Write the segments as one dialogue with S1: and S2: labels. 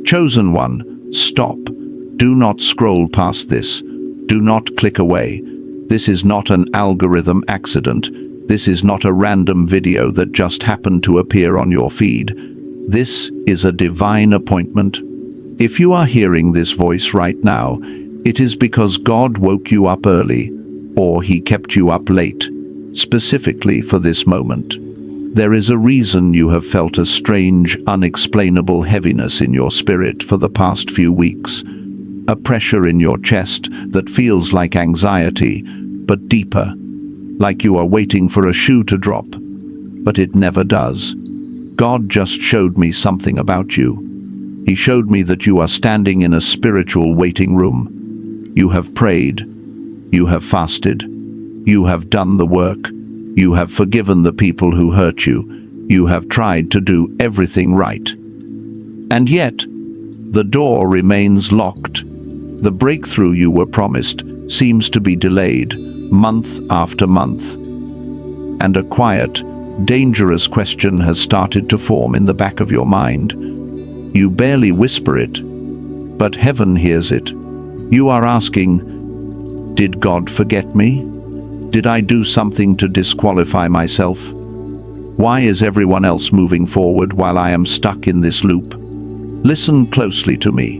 S1: Chosen one, stop. Do not scroll past this. Do not click away. This is not an algorithm accident. This is not a random video that just happened to appear on your feed. This is a divine appointment. If you are hearing this voice right now, it is because God woke you up early, or He kept you up late, specifically for this moment. There is a reason you have felt a strange, unexplainable heaviness in your spirit for the past few weeks. A pressure in your chest that feels like anxiety, but deeper, like you are waiting for a shoe to drop, but it never does. God just showed me something about you. He showed me that you are standing in a spiritual waiting room. You have prayed. You have fasted. You have done the work. You have forgiven the people who hurt you. You have tried to do everything right. And yet, the door remains locked. The breakthrough you were promised seems to be delayed, month after month. And a quiet, dangerous question has started to form in the back of your mind. You barely whisper it, but heaven hears it. You are asking, did God forget me? Did I do something to disqualify myself? Why is everyone else moving forward while I am stuck in this loop? Listen closely to me.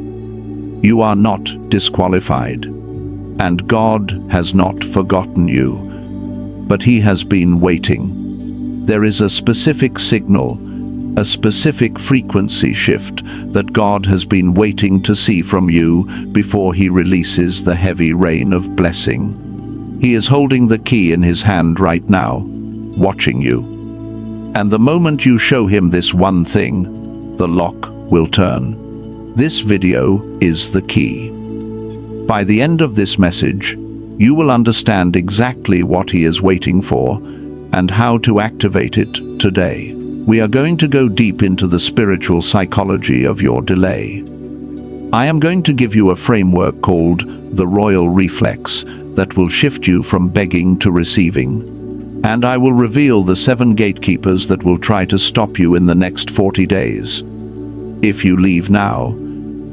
S1: You are not disqualified, and God has not forgotten you, but He has been waiting. There is a specific signal, a specific frequency shift that God has been waiting to see from you before He releases the heavy rain of blessing. He is holding the key in His hand right now, watching you. And the moment you show Him this one thing, the lock will turn. This video is the key. By the end of this message, you will understand exactly what He is waiting for and how to activate it today. We are going to go deep into the spiritual psychology of your delay. I am going to give you a framework called the Royal Reflex that will shift you from begging to receiving. And I will reveal the 7 gatekeepers that will try to stop you in the next 40 days. If you leave now,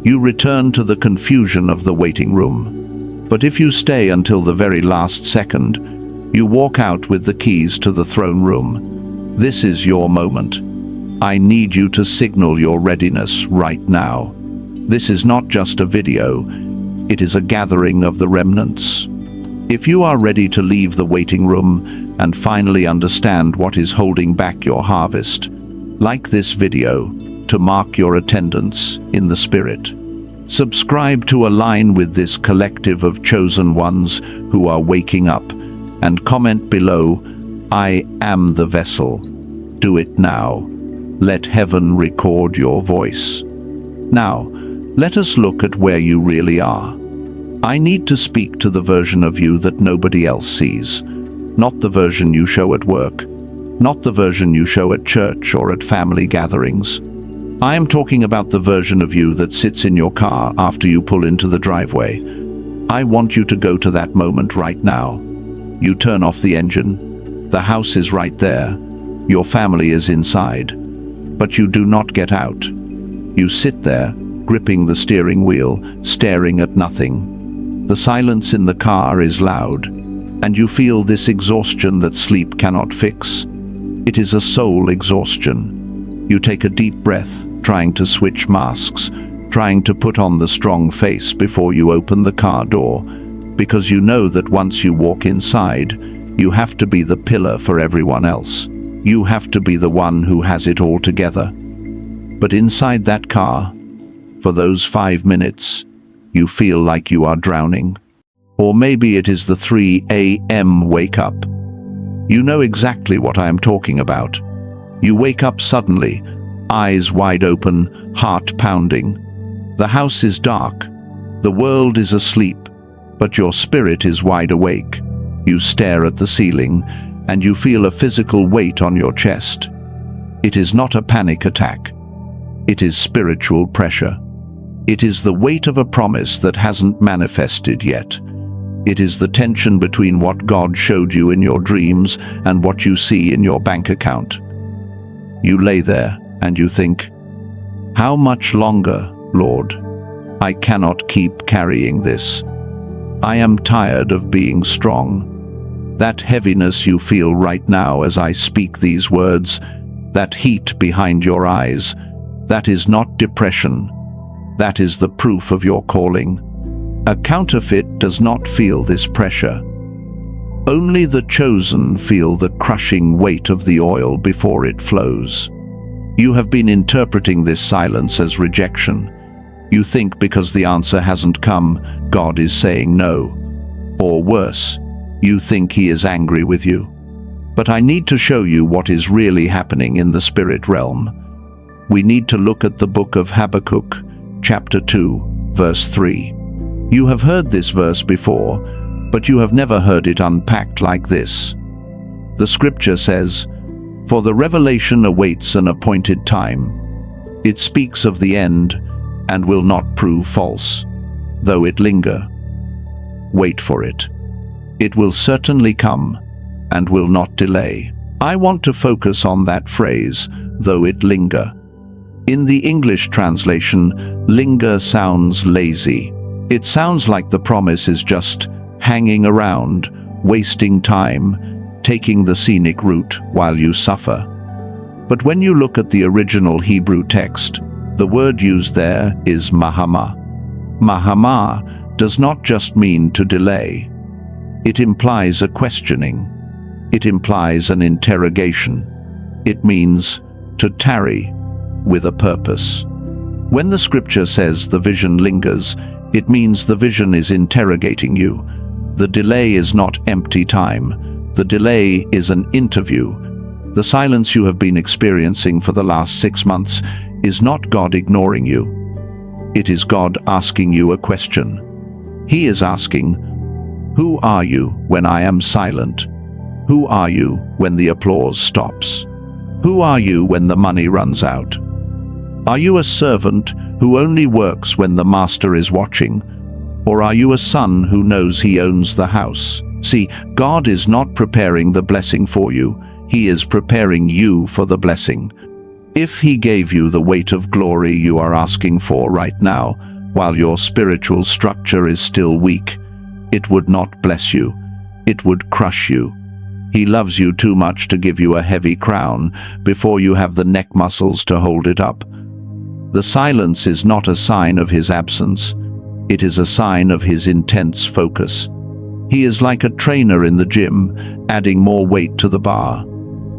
S1: you return to the confusion of the waiting room. But if you stay until the very last second, you walk out with the keys to the throne room. This is your moment. I need you to signal your readiness right now. This is not just a video, it is a gathering of the remnants. If you are ready to leave the waiting room and finally understand what is holding back your harvest, like this video to mark your attendance in the Spirit. Subscribe to align with this collective of chosen ones who are waking up, and comment below, I am the vessel. Do it now. Let heaven record your voice. Now, let us look at where you really are. I need to speak to the version of you that nobody else sees, not the version you show at work, not the version you show at church or at family gatherings. I am talking about the version of you that sits in your car after you pull into the driveway. I want you to go to that moment right now. You turn off the engine. The house is right there. Your family is inside. But you do not get out. You sit there, gripping the steering wheel, staring at nothing. The silence in the car is loud, and you feel this exhaustion that sleep cannot fix. It is a soul exhaustion. You take a deep breath, trying to switch masks, trying to put on the strong face before you open the car door, because you know that once you walk inside, you have to be the pillar for everyone else. You have to be the one who has it all together. But inside that car, for those 5 minutes, you feel like you are drowning. Or maybe it is the 3 a.m. wake up. You know exactly what I am talking about. You wake up suddenly, eyes wide open, heart pounding. The house is dark. The world is asleep, but your spirit is wide awake. You stare at the ceiling, and you feel a physical weight on your chest. It is not a panic attack. It is spiritual pressure. It is the weight of a promise that hasn't manifested yet. It is the tension between what God showed you in your dreams and what you see in your bank account. You lay there and you think, how much longer Lord, I cannot keep carrying this. I am tired of being strong. That heaviness you feel right now as I speak these words, that heat behind your eyes, that is not depression. That is the proof of your calling. A counterfeit does not feel this pressure. Only the chosen feel the crushing weight of the oil before it flows. You have been interpreting this silence as rejection. You think because the answer hasn't come, God is saying no. Or worse, you think He is angry with you. But I need to show you what is really happening in the spirit realm. We need to look at the book of Habakkuk, chapter 2, verse 3. You have heard this verse before, but you have never heard it unpacked like this. The scripture says, "For the revelation awaits an appointed time. It speaks of the end, and will not prove false, though it linger. Wait for it. It will certainly come, and will not delay." I want to focus on that phrase, though it linger. In the English translation, linger sounds lazy. It sounds like the promise is just hanging around, wasting time, taking the scenic route while you suffer. But when you look at the original Hebrew text, the word used there is mahama. Mahama does not just mean to delay. It implies a questioning. It implies an interrogation. It means to tarry with a purpose. When the scripture says the vision lingers, it means the vision is interrogating you. The delay is not empty time. The delay is an interview. The silence you have been experiencing for the last 6 months is not God ignoring you. It is God asking you a question. He is asking, "Who are you when I am silent? Who are you when the applause stops? Who are you when the money runs out? Are you a servant who only works when the master is watching? Or are you a son who knows he owns the house?" See, God is not preparing the blessing for you. He is preparing you for the blessing. If He gave you the weight of glory you are asking for right now, while your spiritual structure is still weak, it would not bless you. It would crush you. He loves you too much to give you a heavy crown before you have the neck muscles to hold it up. The silence is not a sign of His absence. It is a sign of His intense focus. He is like a trainer in the gym, adding more weight to the bar.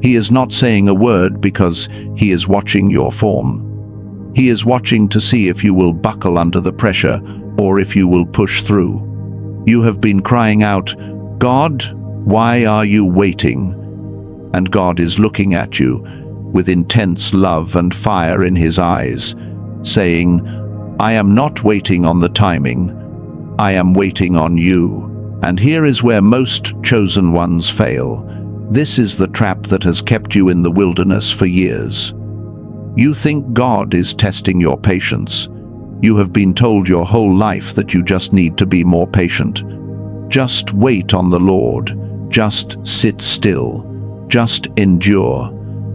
S1: He is not saying a word because He is watching your form. He is watching to see if you will buckle under the pressure or if you will push through. You have been crying out, "God, why are you waiting?" And God is looking at you with intense love and fire in His eyes, saying, "I am not waiting on the timing. I am waiting on you." And here is where most chosen ones fail. This is the trap that has kept you in the wilderness for years. You think God is testing your patience. You have been told your whole life that you just need to be more patient. Just wait on the Lord. Just sit still. Just endure.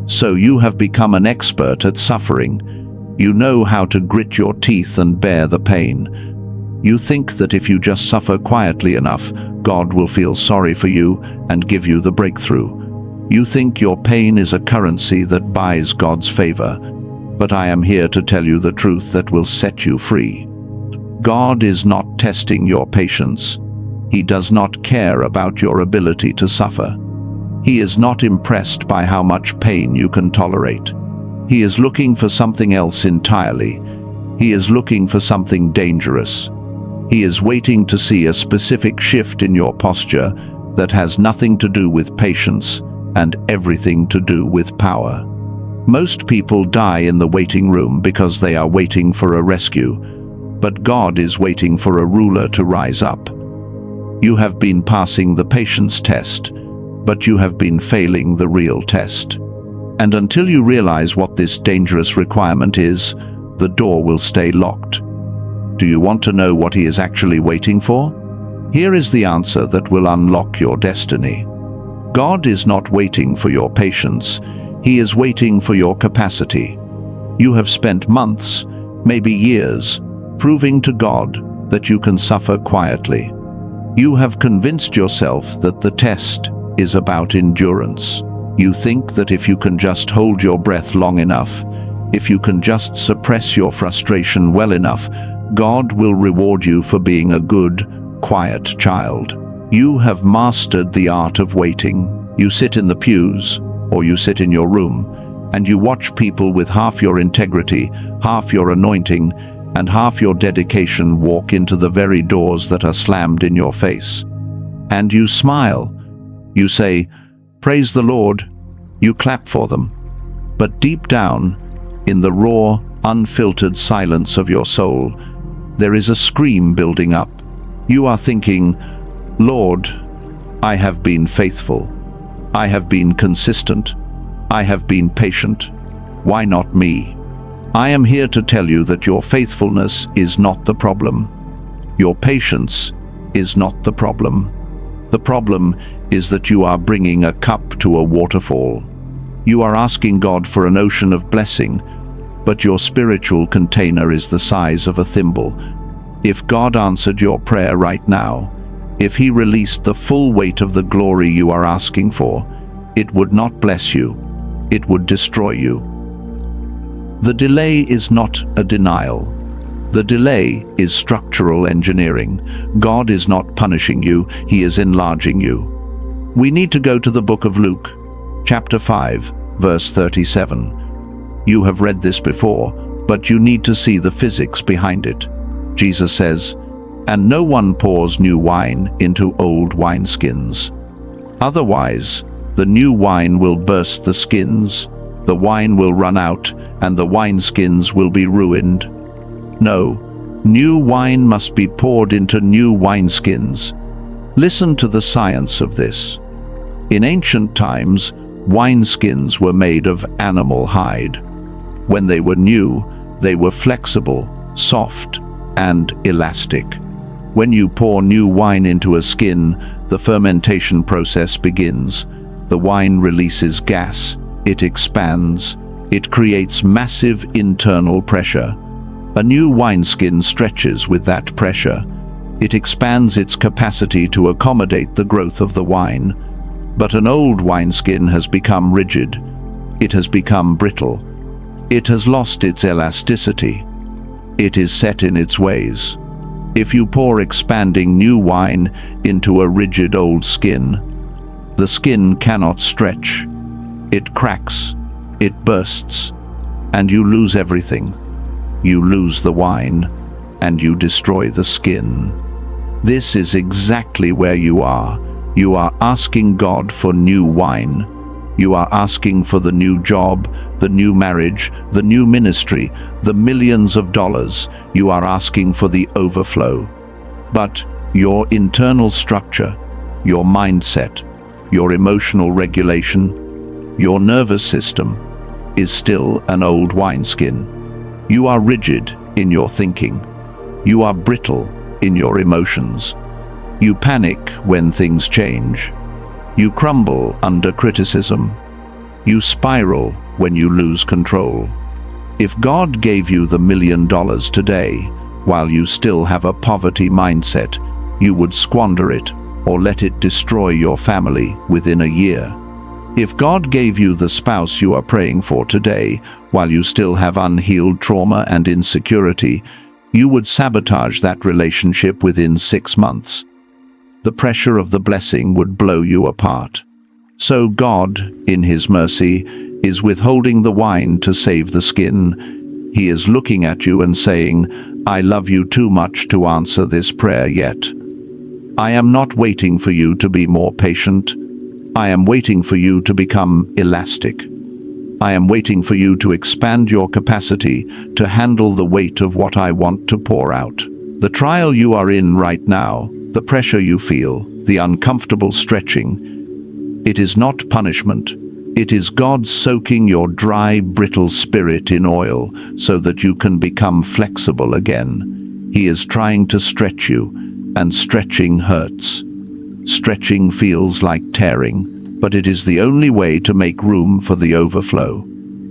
S1: So you have become an expert at suffering. You know how to grit your teeth and bear the pain. You think that if you just suffer quietly enough, God will feel sorry for you and give you the breakthrough. You think your pain is a currency that buys God's favor, but I am here to tell you the truth that will set you free. God is not testing your patience. He does not care about your ability to suffer. He is not impressed by how much pain you can tolerate. He is looking for something else entirely. He is looking for something dangerous. He is waiting to see a specific shift in your posture that has nothing to do with patience and everything to do with power. Most people die in the waiting room because they are waiting for a rescue, but God is waiting for a ruler to rise up. You have been passing the patience test, but you have been failing the real test. And until you realize what this dangerous requirement is, the door will stay locked. Do you want to know what He is actually waiting for? Here is the answer that will unlock your destiny. God is not waiting for your patience. He is waiting for your capacity. You have spent months, maybe years, proving to God that you can suffer quietly. You have convinced yourself that the test is about endurance. You think that if you can just hold your breath long enough, if you can just suppress your frustration well enough, God will reward you for being a good, quiet child. You have mastered the art of waiting. You sit in the pews, or you sit in your room, and you watch people with half your integrity, half your anointing, and half your dedication walk into the very doors that are slammed in your face. And you smile. You say, "Praise the Lord." You clap for them. But deep down, in the raw, unfiltered silence of your soul, there is a scream building up. You are thinking, "Lord, I have been faithful. I have been consistent. I have been patient. Why not me?" I am here to tell you that your faithfulness is not the problem. Your patience is not the problem. The problem is that you are bringing a cup to a waterfall. You are asking God for an ocean of blessing, but your spiritual container is the size of a thimble. If God answered your prayer right now, if He released the full weight of the glory you are asking for, it would not bless you. It would destroy you. The delay is not a denial. The delay is structural engineering. God is not punishing you, He is enlarging you. We need to go to the book of Luke, chapter 5, verse 37. You have read this before, but you need to see the physics behind it. Jesus says, "And no one pours new wine into old wineskins. Otherwise, the new wine will burst the skins, the wine will run out, and the wineskins will be ruined. No, new wine must be poured into new wineskins." Listen to the science of this. In ancient times, wineskins were made of animal hide. When they were new, they were flexible, soft, and elastic. When you pour new wine into a skin, the fermentation process begins. The wine releases gas, it expands, it creates massive internal pressure. A new wineskin stretches with that pressure. It expands its capacity to accommodate the growth of the wine. But an old wineskin has become rigid. It has become brittle. It has lost its elasticity. It is set in its ways. If you pour expanding new wine into a rigid old skin, the skin cannot stretch. It cracks, it bursts, and you lose everything. You lose the wine, and you destroy the skin. This is exactly where you are. You are asking God for new wine. You are asking for the new job, the new marriage, the new ministry, the millions of dollars. You are asking for the overflow. But your internal structure, your mindset, your emotional regulation, your nervous system is still an old wineskin. You are rigid in your thinking. You are brittle in your emotions. You panic when things change. You crumble under criticism. You spiral when you lose control. If God gave you the $1 million today, while you still have a poverty mindset, you would squander it or let it destroy your family within a year. If God gave you the spouse you are praying for today, while you still have unhealed trauma and insecurity, you would sabotage that relationship within 6 months. The pressure of the blessing would blow you apart. So God, in His mercy, is withholding the wine to save the skin. He is looking at you and saying, "I love you too much to answer this prayer yet. I am not waiting for you to be more patient. I am waiting for you to become elastic. I am waiting for you to expand your capacity to handle the weight of what I want to pour out." The trial you are in right now, the pressure you feel, the uncomfortable stretching, it is not punishment. It is God soaking your dry, brittle spirit in oil so that you can become flexible again. He is trying to stretch you, and stretching hurts. Stretching feels like tearing, but it is the only way to make room for the overflow.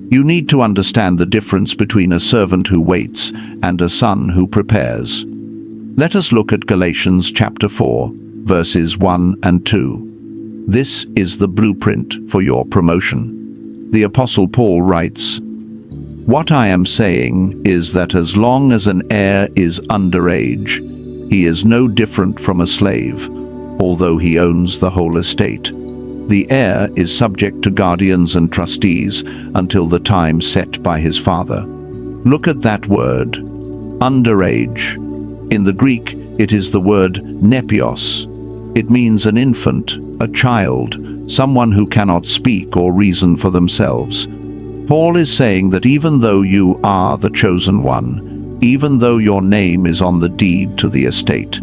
S1: You need to understand the difference between a servant who waits and a son who prepares. Let us look at Galatians chapter 4, verses 1 and 2. This is the blueprint for your promotion. The Apostle Paul writes, "What I am saying is that as long as an heir is underage, he is no different from a slave, although he owns the whole estate. The heir is subject to guardians and trustees until the time set by his father." Look at that word, underage. In the Greek, it is the word nepios. It means an infant, a child, someone who cannot speak or reason for themselves. Paul is saying that even though you are the chosen one, even though your name is on the deed to the estate,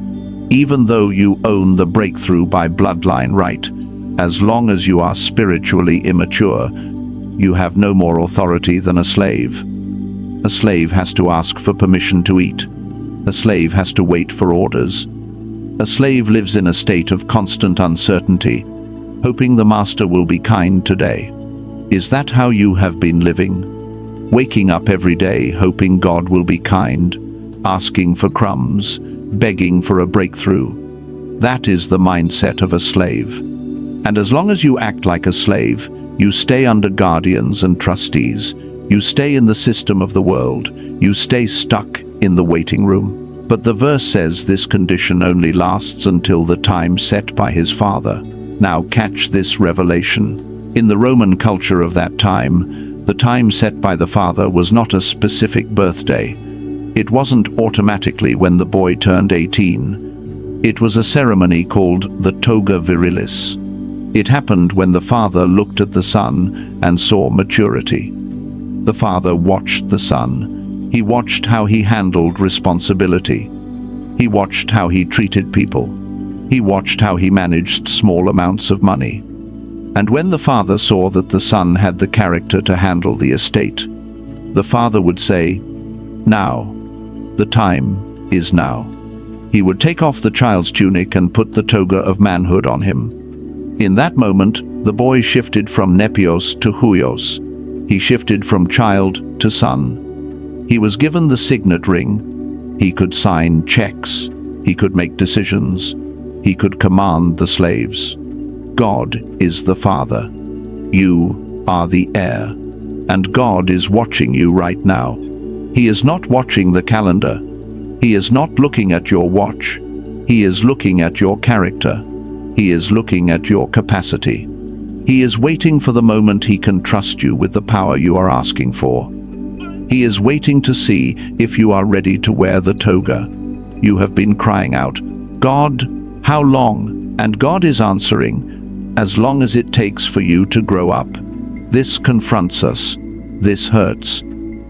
S1: even though you own the breakthrough by bloodline right, as long as you are spiritually immature, you have no more authority than a slave. A slave has to ask for permission to eat. A slave has to wait for orders. A slave lives in a state of constant uncertainty, hoping the master will be kind today. Is that how you have been living? Waking up every day hoping God will be kind, asking for crumbs, begging for a breakthrough. That is the mindset of a slave. And as long as you act like a slave, you stay under guardians and trustees. You stay in the system of the world. You stay stuck in the waiting room. But the verse says this condition only lasts until the time set by his father. Now catch this revelation. In the Roman culture of that time, the time set by the father was not a specific birthday. It wasn't automatically when the boy turned 18. It was a ceremony called the toga virilis. It happened when the father looked at the son and saw maturity. The father watched the son. He watched how he handled responsibility. He watched how he treated people. He watched how he managed small amounts of money. And when the father saw that the son had the character to handle the estate, the father would say, "Now, the time is now." He would take off the child's tunic and put the toga of manhood on him. In that moment, the boy shifted from nepios to huios. He shifted from child to son. He was given the signet ring. He could sign checks. He could make decisions. He could command the slaves. God is the father. You are the heir. And God is watching you right now. He is not watching the calendar. He is not looking at your watch. He is looking at your character. He is looking at your capacity. He is waiting for the moment he can trust you with the power you are asking for. He is waiting to see if you are ready to wear the toga. You have been crying out, "God, how long?" And God is answering, "As long as it takes for you to grow up." This confronts us. This hurts,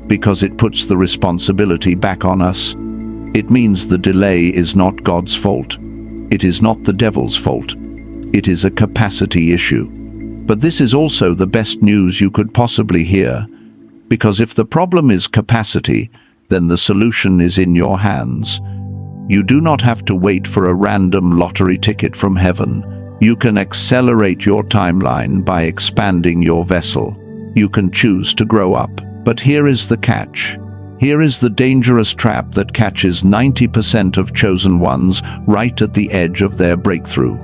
S1: because it puts the responsibility back on us. It means the delay is not God's fault. It is not the devil's fault. It is a capacity issue. But this is also the best news you could possibly hear, because if the problem is capacity, then the solution is in your hands. You do not have to wait for a random lottery ticket from heaven. You can accelerate your timeline by expanding your vessel. You can choose to grow up. But here is the catch. Here is the dangerous trap that catches 90% of chosen ones right at the edge of their breakthrough.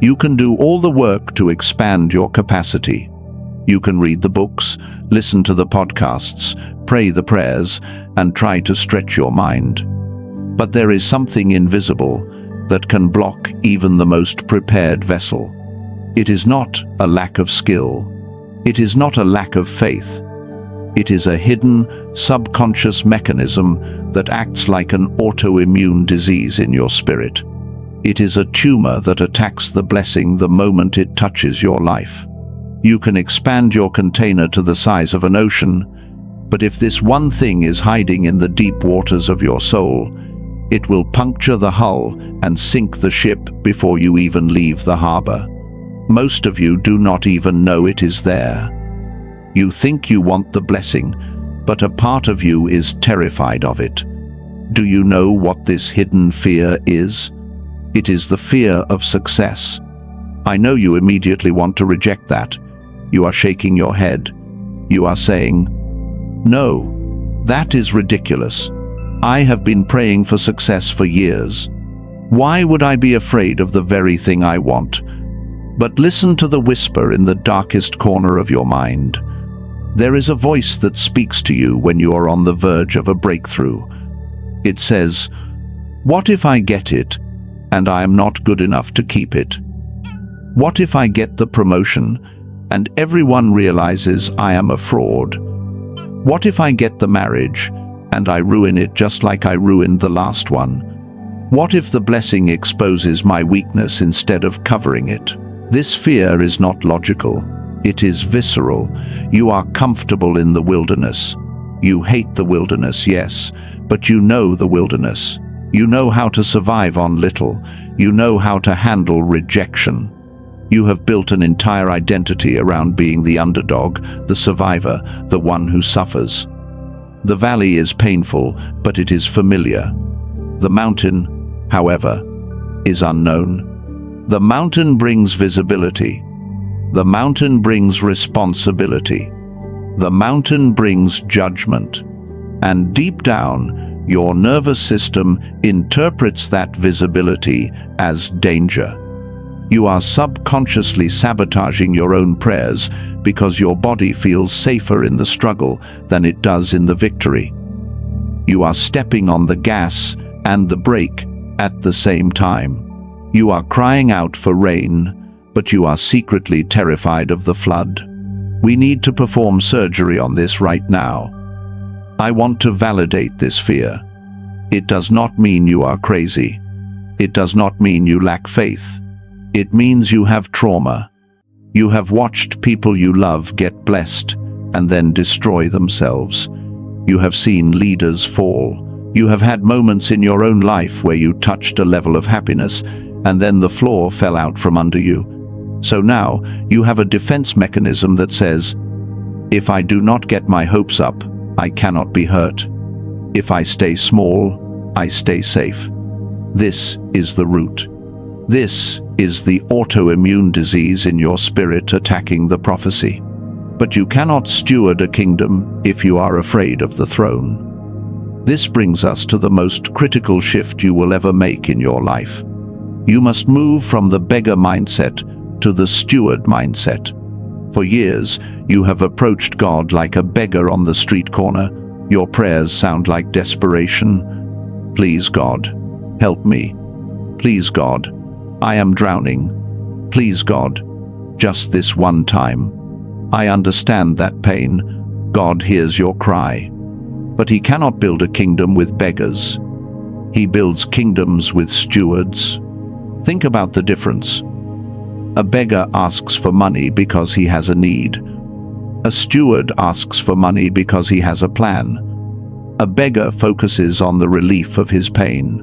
S1: You can do all the work to expand your capacity. You can read the books, listen to the podcasts, pray the prayers, and try to stretch your mind. But there is something invisible that can block even the most prepared vessel. It is not a lack of skill. It is not a lack of faith. It is a hidden, subconscious mechanism that acts like an autoimmune disease in your spirit. It is a tumor that attacks the blessing the moment it touches your life. You can expand your container to the size of an ocean, but if this one thing is hiding in the deep waters of your soul, it will puncture the hull and sink the ship before you even leave the harbor. Most of you do not even know it is there. You think you want the blessing, but a part of you is terrified of it. Do you know what this hidden fear is? It is the fear of success. I know you immediately want to reject that. You are shaking your head. You are saying, "No, that is ridiculous. I have been praying for success for years. Why would I be afraid of the very thing I want?" But listen to the whisper in the darkest corner of your mind. There is a voice that speaks to you when you are on the verge of a breakthrough. It says, "What if I get it, and I am not good enough to keep it? What if I get the promotion, and everyone realizes I am a fraud? What if I get the marriage, and I ruin it just like I ruined the last one? What if the blessing exposes my weakness instead of covering it?" This fear is not logical. It is visceral. You are comfortable in the wilderness. You hate the wilderness, yes, but you know the wilderness. You know how to survive on little. You know how to handle rejection. You have built an entire identity around being the underdog, the survivor, the one who suffers. The valley is painful, but it is familiar. The mountain, however, is unknown. The mountain brings visibility. The mountain brings responsibility. The mountain brings judgment. And deep down, your nervous system interprets that visibility as danger. You are subconsciously sabotaging your own prayers because your body feels safer in the struggle than it does in the victory. You are stepping on the gas and the brake at the same time. You are crying out for rain, but you are secretly terrified of the flood. We need to perform surgery on this right now. I want to validate this fear. It does not mean you are crazy. It does not mean you lack faith. It means you have trauma. You have watched people you love get blessed and then destroy themselves. You have seen leaders fall. You have had moments in your own life where you touched a level of happiness and then the floor fell out from under you. So now you have a defense mechanism that says, "If I do not get my hopes up, I cannot be hurt. If I stay small, I stay safe." This is the root. This is the autoimmune disease in your spirit attacking the prophecy. But you cannot steward a kingdom if you are afraid of the throne. This brings us to the most critical shift you will ever make in your life. You must move from the beggar mindset to the steward mindset. For years, you have approached God like a beggar on the street corner. Your prayers sound like desperation. "Please, God, help me. Please, God, I am drowning. Please, God, just this one time." I understand that pain. God hears your cry. But He cannot build a kingdom with beggars. He builds kingdoms with stewards. Think about the difference. A beggar asks for money because he has a need. A steward asks for money because he has a plan. A beggar focuses on the relief of his pain.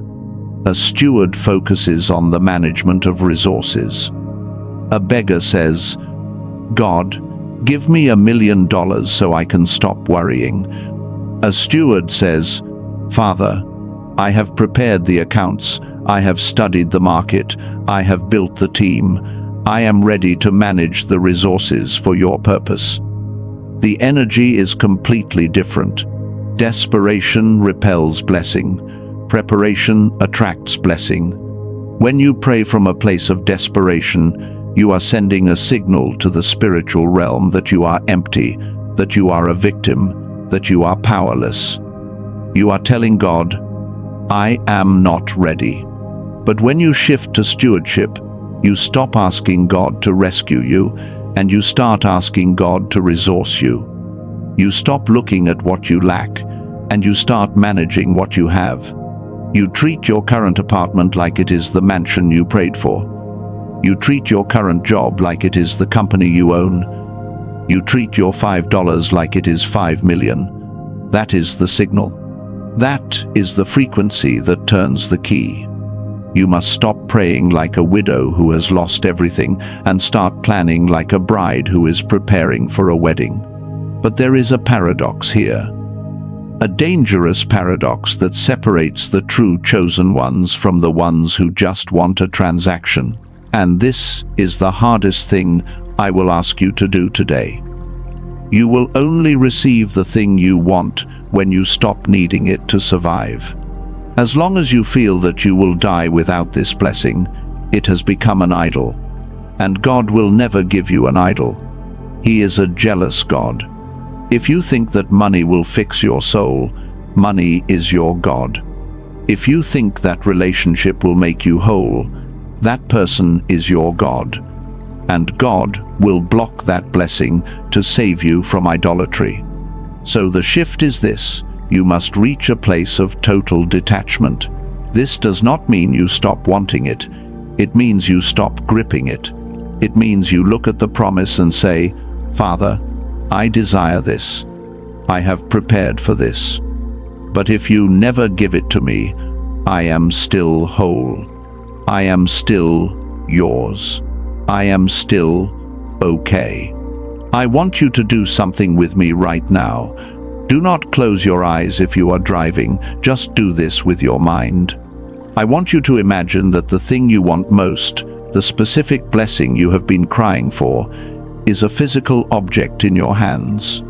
S1: A steward focuses on the management of resources. A beggar says, "God, give me $1 million so I can stop worrying." A steward says, "Father, I have prepared the accounts. I have studied the market. I have built the team. I am ready to manage the resources for your purpose." The energy is completely different. Desperation repels blessing. Preparation attracts blessing. When you pray from a place of desperation, you are sending a signal to the spiritual realm that you are empty, that you are a victim, that you are powerless. You are telling God, "I am not ready." But when you shift to stewardship, you stop asking God to rescue you, and you start asking God to resource you. You stop looking at what you lack, and you start managing what you have. You treat your current apartment like it is the mansion you prayed for. You treat your current job like it is the company you own. You treat your $5 like it is 5 million. That is the signal. That is the frequency that turns the key. You must stop praying like a widow who has lost everything and start planning like a bride who is preparing for a wedding. But there is a paradox here. A dangerous paradox that separates the true chosen ones from the ones who just want a transaction. And this is the hardest thing I will ask you to do today. You will only receive the thing you want when you stop needing it to survive. As long as you feel that you will die without this blessing, it has become an idol. And God will never give you an idol. He is a jealous God. If you think that money will fix your soul, money is your God. If you think that relationship will make you whole, that person is your God. And God will block that blessing to save you from idolatry. So the shift is this: you must reach a place of total detachment. This does not mean you stop wanting it. It means you stop gripping it. It means you look at the promise and say, "Father, I desire this. I have prepared for this. But if you never give it to me, I am still whole. I am still yours. I am still okay. I want you to do something with me right now. Do not close your eyes if you are driving. Just do this with your mind. I want you to imagine that the thing you want most, the specific blessing you have been crying for, is a physical object in your hands.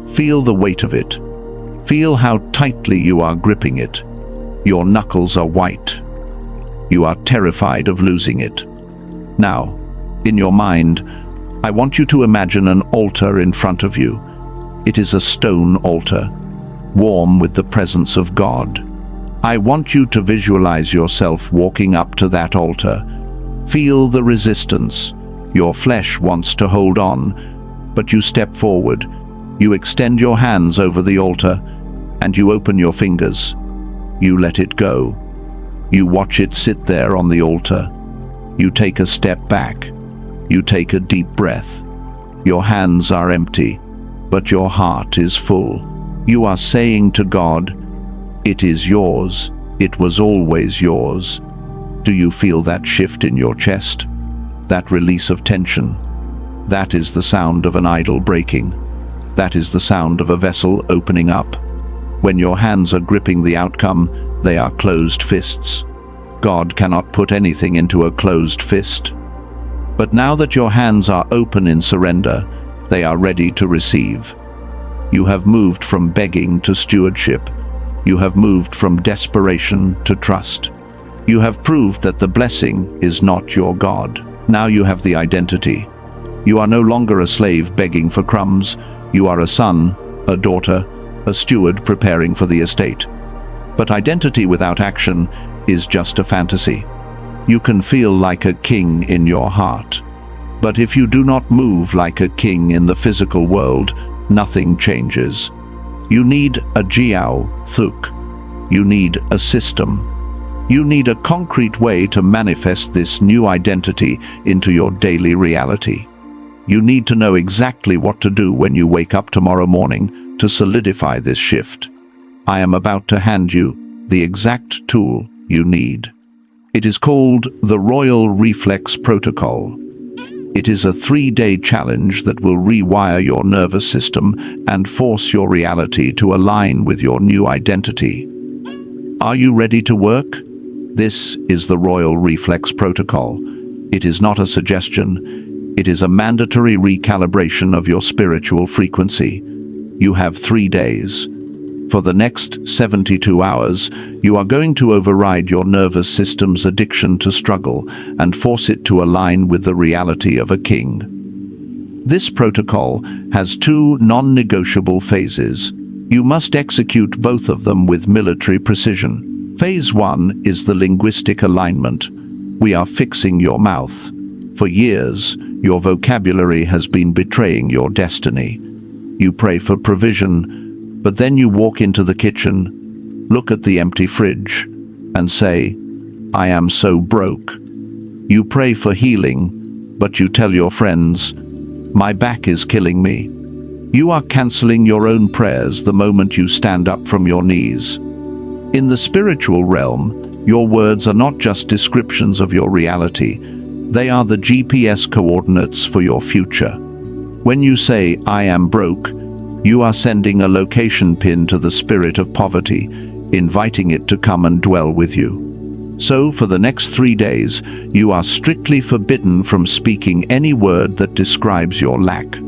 S1: Feel the weight of it. Feel how tightly you are gripping it. Your knuckles are white. You are terrified of losing it. Now, in your mind, I want you to imagine an altar in front of you. It is a stone altar, warm with the presence of God. I want you to visualize yourself walking up to that altar. Feel the resistance. Your flesh wants to hold on, but you step forward. You extend your hands over the altar, and you open your fingers. You let it go. You watch it sit there on the altar. You take a step back. You take a deep breath. Your hands are empty, but your heart is full. You are saying to God, "It is yours. It was always yours." Do you feel that shift in your chest? That release of tension? That is the sound of an idol breaking. That is the sound of a vessel opening up. When your hands are gripping the outcome, they are closed fists. God cannot put anything into a closed fist. But now that your hands are open in surrender, they are ready to receive. You have moved from begging to stewardship. You have moved from desperation to trust. You have proved that the blessing is not your God. Now you have the identity. You are no longer a slave begging for crumbs. You are a son, a daughter, a steward preparing for the estate. But identity without action is just a fantasy. You can feel like a king in your heart. But if you do not move like a king in the physical world, nothing changes. You need a Jiao Thuk. You need a system. You need a concrete way to manifest this new identity into your daily reality. You need to know exactly what to do when you wake up tomorrow morning to solidify this shift. I am about to hand you the exact tool you need. It is called the Royal Reflex Protocol. It is a 3-day challenge that will rewire your nervous system and force your reality to align with your new identity. Are you ready to work? This is the Royal Reflex Protocol. It is not a suggestion. It is a mandatory recalibration of your spiritual frequency. You have 3 days. For the next 72 hours, you are going to override your nervous system's addiction to struggle and force it to align with the reality of a king. This protocol has 2 non-negotiable phases. You must execute both of them with military precision. Phase 1 is the linguistic alignment. We are fixing your mouth. For years, your vocabulary has been betraying your destiny. You pray for provision, but then you walk into the kitchen, look at the empty fridge, and say, "I am so broke." You pray for healing, but you tell your friends, "My back is killing me." You are canceling your own prayers the moment you stand up from your knees. In the spiritual realm, your words are not just descriptions of your reality. They are the GPS coordinates for your future. When you say, "I am broke," you are sending a location pin to the spirit of poverty, inviting it to come and dwell with you. So, for the next 3 days, you are strictly forbidden from speaking any word that describes your lack.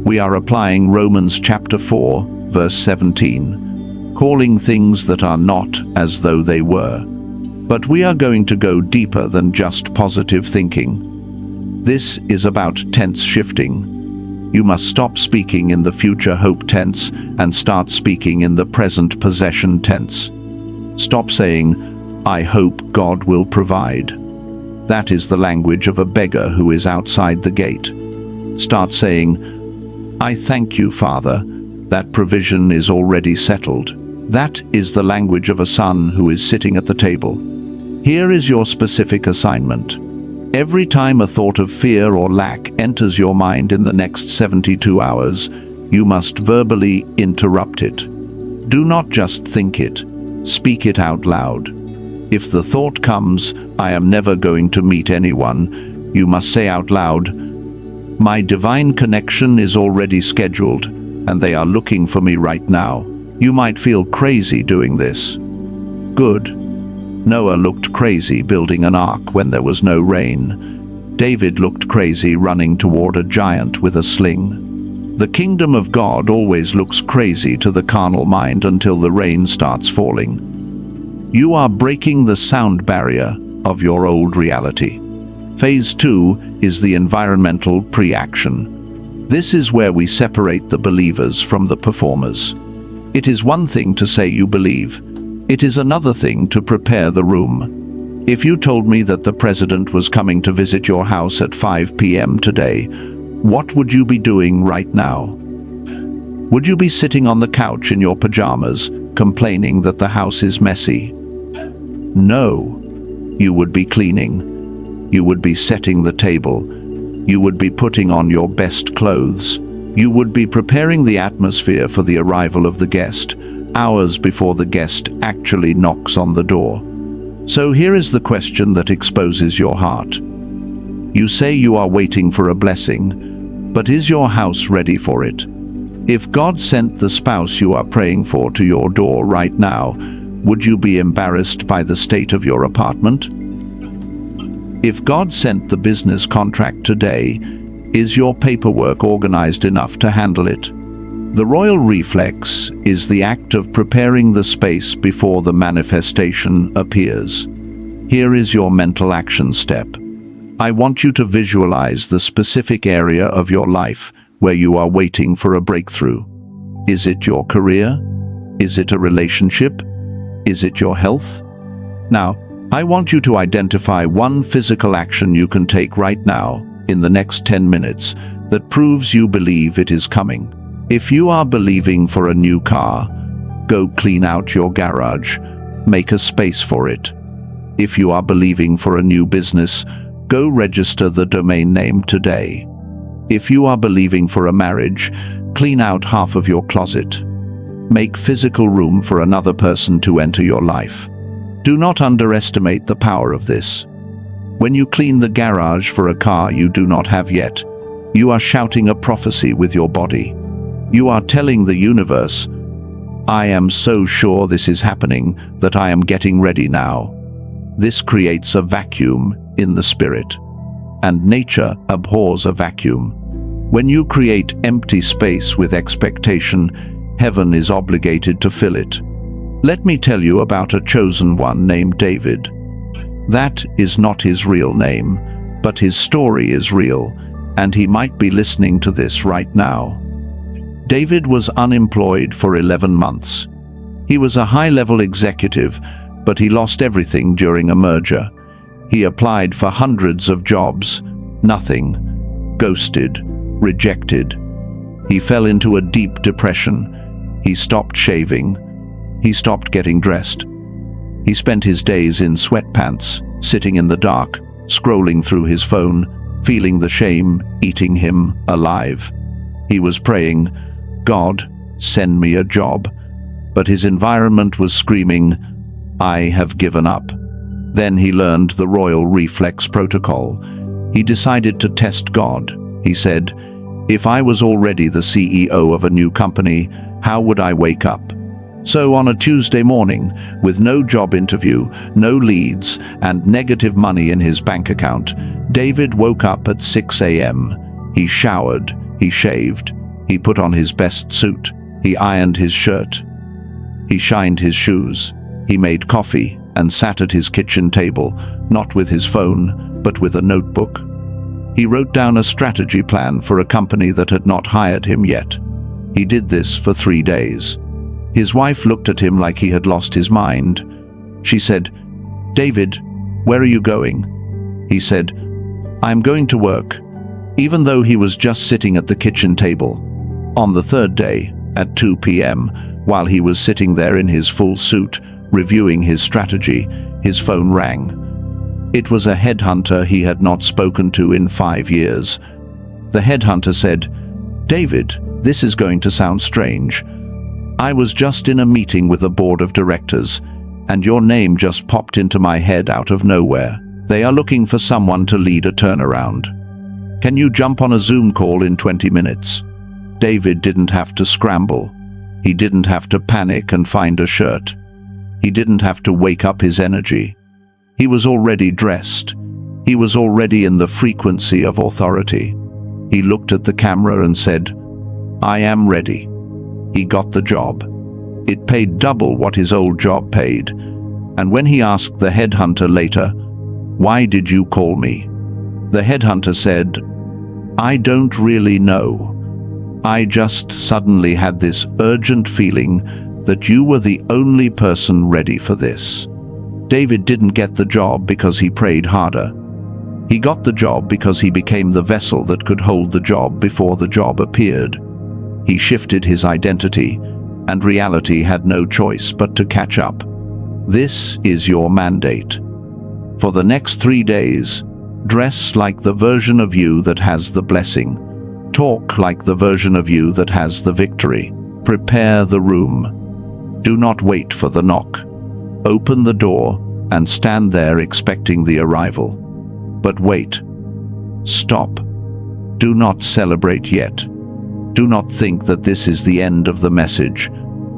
S1: We are applying Romans chapter 4, verse 17, calling things that are not as though they were. But we are going to go deeper than just positive thinking. This is about tense shifting. You must stop speaking in the future hope tense and start speaking in the present possession tense. Stop saying, "I hope God will provide." That is the language of a beggar who is outside the gate. Start saying, "I thank you, Father, that provision is already settled." That is the language of a son who is sitting at the table. Here is your specific assignment. Every time a thought of fear or lack enters your mind in the next 72 hours, you must verbally interrupt it. Do not just think it, speak it out loud. If the thought comes, "I am never going to meet anyone," you must say out loud, "My divine connection is already scheduled, and they are looking for me right now." You might feel crazy doing this. Good. Noah looked crazy building an ark when there was no rain. David looked crazy running toward a giant with a sling. The kingdom of God always looks crazy to the carnal mind until the rain starts falling. You are breaking the sound barrier of your old reality. Phase 2 is the environmental pre-action. This is where we separate the believers from the performers. It is one thing to say you believe. It is another thing to prepare the room. If you told me that the president was coming to visit your house at 5 p.m. today, what would you be doing right now? Would you be sitting on the couch in your pajamas, complaining that the house is messy? No. You would be cleaning. You would be setting the table. You would be putting on your best clothes. You would be preparing the atmosphere for the arrival of the guest, hours before the guest actually knocks on the door. So here is the question that exposes your heart. You say you are waiting for a blessing, but is your house ready for it? If God sent the spouse you are praying for to your door right now, would you be embarrassed by the state of your apartment? If God sent the business contract today, is your paperwork organized enough to handle it? The royal reflex is the act of preparing the space before the manifestation appears. Here is your mental action step. I want you to visualize the specific area of your life where you are waiting for a breakthrough. Is it your career? Is it a relationship? Is it your health? Now, I want you to identify one physical action you can take right now, in the next 10 minutes, that proves you believe it is coming. If you are believing for a new car, go clean out your garage, make a space for it. If you are believing for a new business, go register the domain name today. If you are believing for a marriage, clean out half of your closet. Make physical room for another person to enter your life. Do not underestimate the power of this. When you clean the garage for a car you do not have yet, you are shouting a prophecy with your body. You are telling the universe, I am so sure this is happening that I am getting ready now. This creates a vacuum in the spirit, and nature abhors a vacuum. When you create empty space with expectation, heaven is obligated to fill it. Let me tell you about a chosen one named David. That is not his real name, but his story is real, and he might be listening to this right now. David was unemployed for 11 months. He was a high-level executive, but he lost everything during a merger. He applied for hundreds of jobs. Nothing. Ghosted. Rejected. He fell into a deep depression. He stopped shaving. He stopped getting dressed. He spent his days in sweatpants, sitting in the dark, scrolling through his phone, feeling the shame eating him alive. He was praying, God, send me a job. But his environment was screaming, I have given up. Then he learned the royal reflex protocol. He decided to test God. He said, if I was already the CEO of a new company, how would I wake up? So on a Tuesday morning, with no job interview, no leads, and negative money in his bank account, David woke up at 6 a.m. He showered, he shaved, He put on his best suit. He ironed his shirt. He shined his shoes. He made coffee and sat at his kitchen table, not with his phone, but with a notebook. He wrote down a strategy plan for a company that had not hired him yet. He did this for 3 days. His wife looked at him like he had lost his mind. She said, "David, where are you going?" He said, "I'm going to work," even though he was just sitting at the kitchen table. On the third day, at 2 p.m., while he was sitting there in his full suit, reviewing his strategy, his phone rang. It was a headhunter he had not spoken to in 5 years. The headhunter said, "David, this is going to sound strange. I was just in a meeting with a board of directors, and your name just popped into my head out of nowhere. They are looking for someone to lead a turnaround. Can you jump on a Zoom call in 20 minutes? David didn't have to scramble. He didn't have to panic and find a shirt. He didn't have to wake up his energy. He was already dressed. He was already in the frequency of authority. He looked at the camera and said, "I am ready." He got the job. It paid double what his old job paid. And when he asked the headhunter later, "Why did you call me?" the headhunter said, "I don't really know. I just suddenly had this urgent feeling that you were the only person ready for this." David didn't get the job because he prayed harder. He got the job because he became the vessel that could hold the job before the job appeared. He shifted his identity, and reality had no choice but to catch up. This is your mandate. For the next 3 days, dress like the version of you that has the blessing. Talk like the version of you that has the victory. Prepare the room. Do not wait for the knock. Open the door and stand there expecting the arrival. But wait. Stop. Do not celebrate yet. Do not think that this is the end of the message.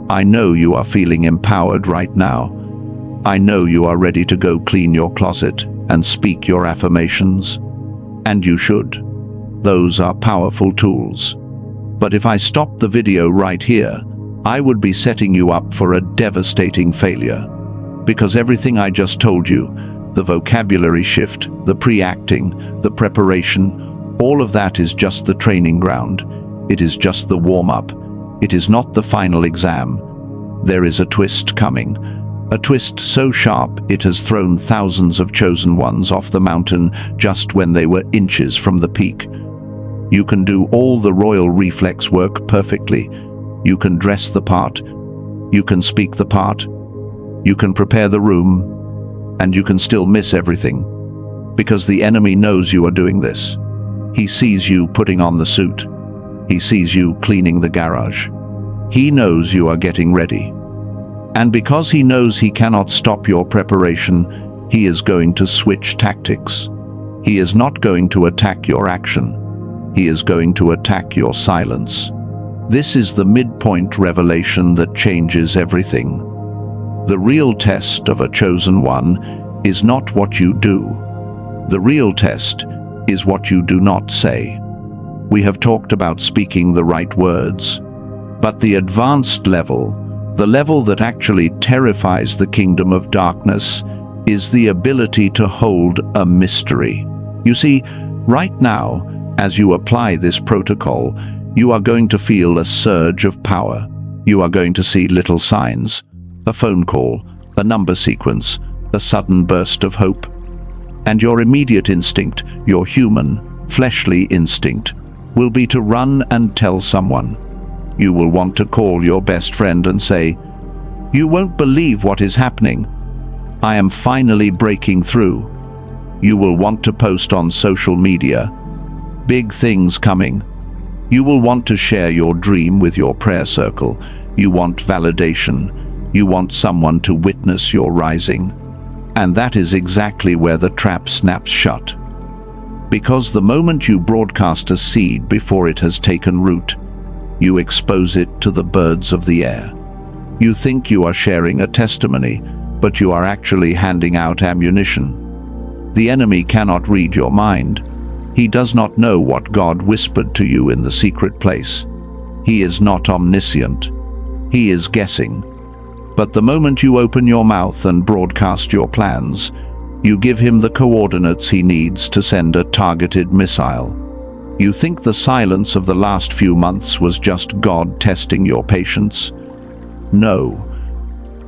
S1: I know you are feeling empowered right now. I know you are ready to go clean your closet and speak your affirmations. And you should. Those are powerful tools. But if I stopped the video right here, I would be setting you up for a devastating failure. Because everything I just told you, the vocabulary shift, the pre-acting, the preparation, all of that is just the training ground. It is just the warm-up. It is not the final exam. There is a twist coming. A twist so sharp it has thrown thousands of chosen ones off the mountain just when they were inches from the peak. You can do all the royal reflex work perfectly. You can dress the part. You can speak the part. You can prepare the room. And you can still miss everything. Because the enemy knows you are doing this. He sees you putting on the suit. He sees you cleaning the garage. He knows you are getting ready. And because he knows he cannot stop your preparation, he is going to switch tactics. He is not going to attack your action. He is going to attack your silence. This is the midpoint revelation that changes everything. The real test of a chosen one is not what you do. The real test is what you do not say. We have talked about speaking the right words, but the advanced level, the level that actually terrifies the kingdom of darkness, is the ability to hold a mystery. You see, right now, as you apply this protocol, you are going to feel a surge of power. You are going to see little signs, a phone call, a number sequence, a sudden burst of hope. And your immediate instinct, your human, fleshly instinct, will be to run and tell someone. You will want to call your best friend and say, "You won't believe what is happening. I am finally breaking through." You will want to post on social media. Big things coming. You will want to share your dream with your prayer circle. You want validation. You want someone to witness your rising. And that is exactly where the trap snaps shut. Because the moment you broadcast a seed before it has taken root, you expose it to the birds of the air. You think you are sharing a testimony, but you are actually handing out ammunition. The enemy cannot read your mind. He does not know what God whispered to you in the secret place. He is not omniscient. He is guessing. But the moment you open your mouth and broadcast your plans, you give him the coordinates he needs to send a targeted missile. You think the silence of the last few months was just God testing your patience? No.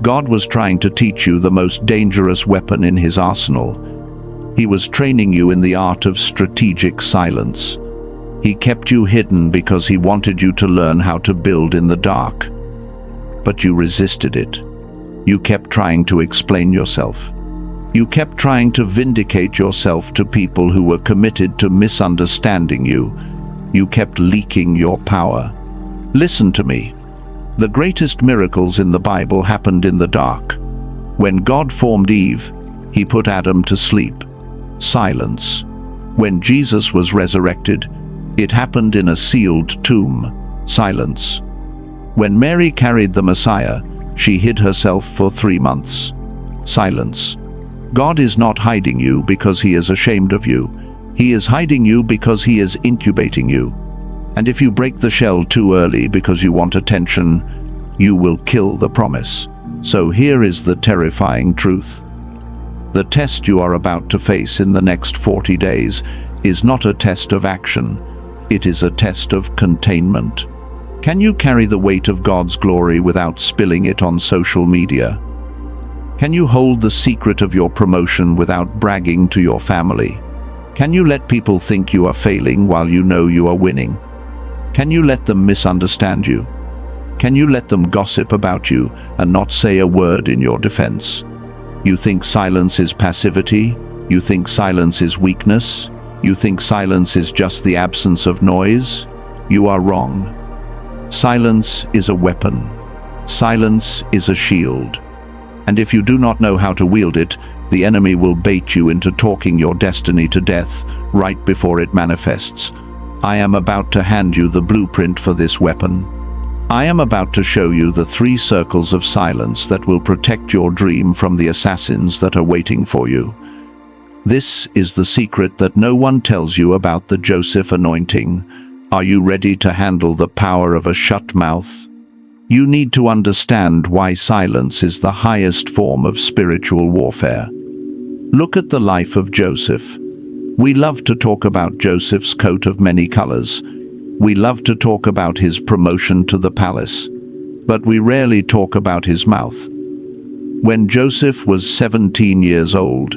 S1: God was trying to teach you the most dangerous weapon in his arsenal. He was training you in the art of strategic silence. He kept you hidden because he wanted you to learn how to build in the dark. But you resisted it. You kept trying to explain yourself. You kept trying to vindicate yourself to people who were committed to misunderstanding you. You kept leaking your power. Listen to me. The greatest miracles in the Bible happened in the dark. When God formed Eve, he put Adam to sleep. Silence. When Jesus was resurrected, it happened in a sealed tomb. Silence. When Mary carried the Messiah, she hid herself for 3 months. Silence. God is not hiding you because he is ashamed of you. He is hiding you because he is incubating you. And if you break the shell too early because you want attention, you will kill the promise. So here is the terrifying truth. The test you are about to face in the next 40 days is not a test of action. It is a test of containment. Can you carry the weight of God's glory without spilling it on social media? Can you hold the secret of your promotion without bragging to your family? Can you let people think you are failing while you know you are winning? Can you let them misunderstand you? Can you let them gossip about you and not say a word in your defense? You think silence is passivity? You think silence is weakness? You think silence is just the absence of noise? You are wrong. Silence is a weapon. Silence is a shield. And if you do not know how to wield it, the enemy will bait you into talking your destiny to death right before it manifests. I am about to hand you the blueprint for this weapon. I am about to show you the 3 circles of silence that will protect your dream from the assassins that are waiting for you. This is the secret that no one tells you about the Joseph anointing. Are you ready to handle the power of a shut mouth? You need to understand why silence is the highest form of spiritual warfare. Look at the life of Joseph. We love to talk about Joseph's coat of many colors. We love to talk about his promotion to the palace. But we rarely talk about his mouth. When Joseph was 17 years old,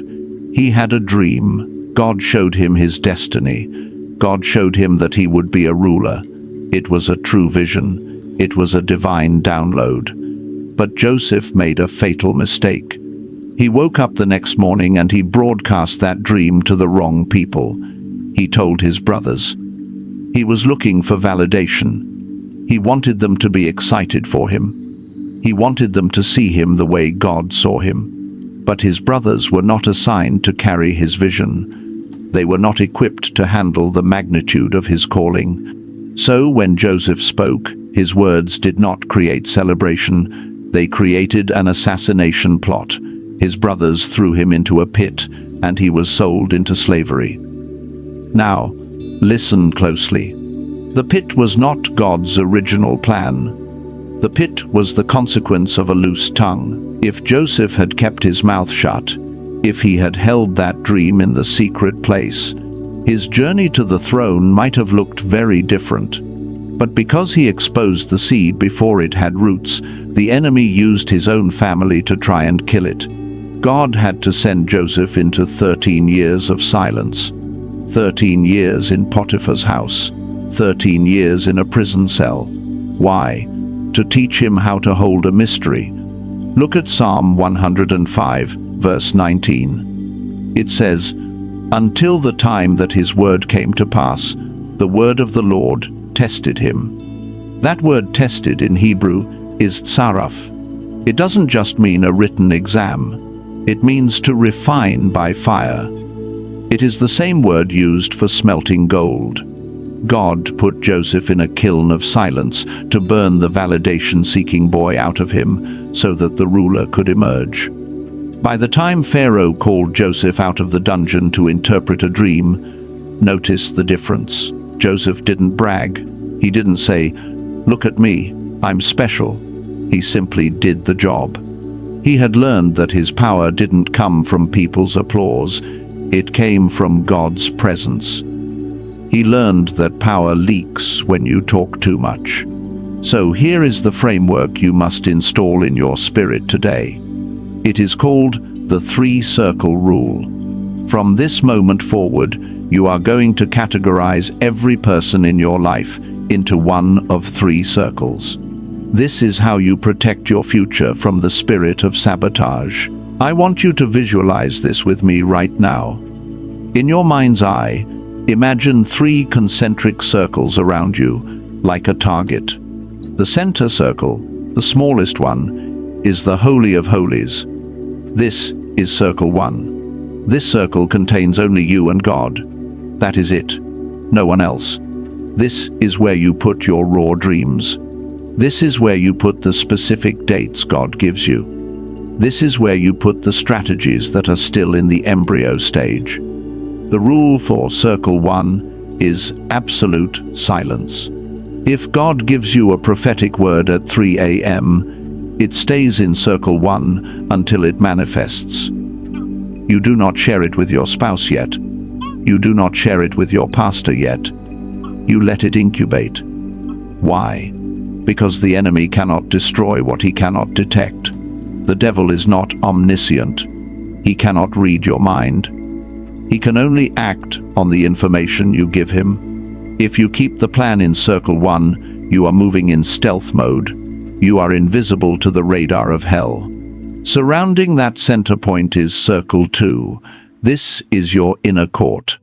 S1: he had a dream. God showed him his destiny. God showed him that he would be a ruler. It was a true vision. It was a divine download. But Joseph made a fatal mistake. He woke up the next morning and he broadcast that dream to the wrong people. He told his brothers. He was looking for validation. He wanted them to be excited for him. He wanted them to see him the way God saw him. But his brothers were not assigned to carry his vision. They were not equipped to handle the magnitude of his calling. So when Joseph spoke, his words did not create celebration. They created an assassination plot. His brothers threw him into a pit, and he was sold into slavery. Now, listen closely. The pit was not God's original plan. The pit was the consequence of a loose tongue. If Joseph had kept his mouth shut, if he had held that dream in the secret place, his journey to the throne might have looked very different. But because he exposed the seed before it had roots, the enemy used his own family to try and kill it. God had to send Joseph into 13 years of silence. 13 years in Potiphar's house. 13 years in a prison cell. Why? To teach him how to hold a mystery. Look at Psalm 105, verse 19. It says, "Until the time that his word came to pass, the word of the Lord tested him." That word tested in Hebrew is tsaraf. It doesn't just mean a written exam. It means to refine by fire. It is the same word used for smelting gold. God put Joseph in a kiln of silence to burn the validation-seeking boy out of him so that the ruler could emerge. By the time Pharaoh called Joseph out of the dungeon to interpret a dream, notice the difference. Joseph didn't brag. He didn't say, Look at me, I'm special. He simply did the job. He had learned that his power didn't come from people's applause, it came from God's presence. He learned that power leaks when you talk too much. So here is the framework you must install in your spirit today. It is called the three-circle rule. From this moment forward, you are going to categorize every person in your life into one of three circles. This is how you protect your future from the spirit of sabotage. I want you to visualize this with me right now. In your mind's eye, imagine three concentric circles around you, like a target. The center circle, the smallest one, is the Holy of Holies. This is Circle 1. This circle contains only you and God. That is it. No one else. This is where you put your raw dreams. This is where you put the specific dates God gives you. This is where you put the strategies that are still in the embryo stage. The rule for Circle 1 is absolute silence. If God gives you a prophetic word at 3 a.m., it stays in Circle 1 until it manifests. You do not share it with your spouse yet. You do not share it with your pastor yet. You let it incubate. Why? Because the enemy cannot destroy what he cannot detect. The devil is not omniscient. He cannot read your mind. He can only act on the information you give him. If you keep the plan in Circle 1, you are moving in stealth mode. You are invisible to the radar of hell. Surrounding that center point is Circle 2. This is your inner court.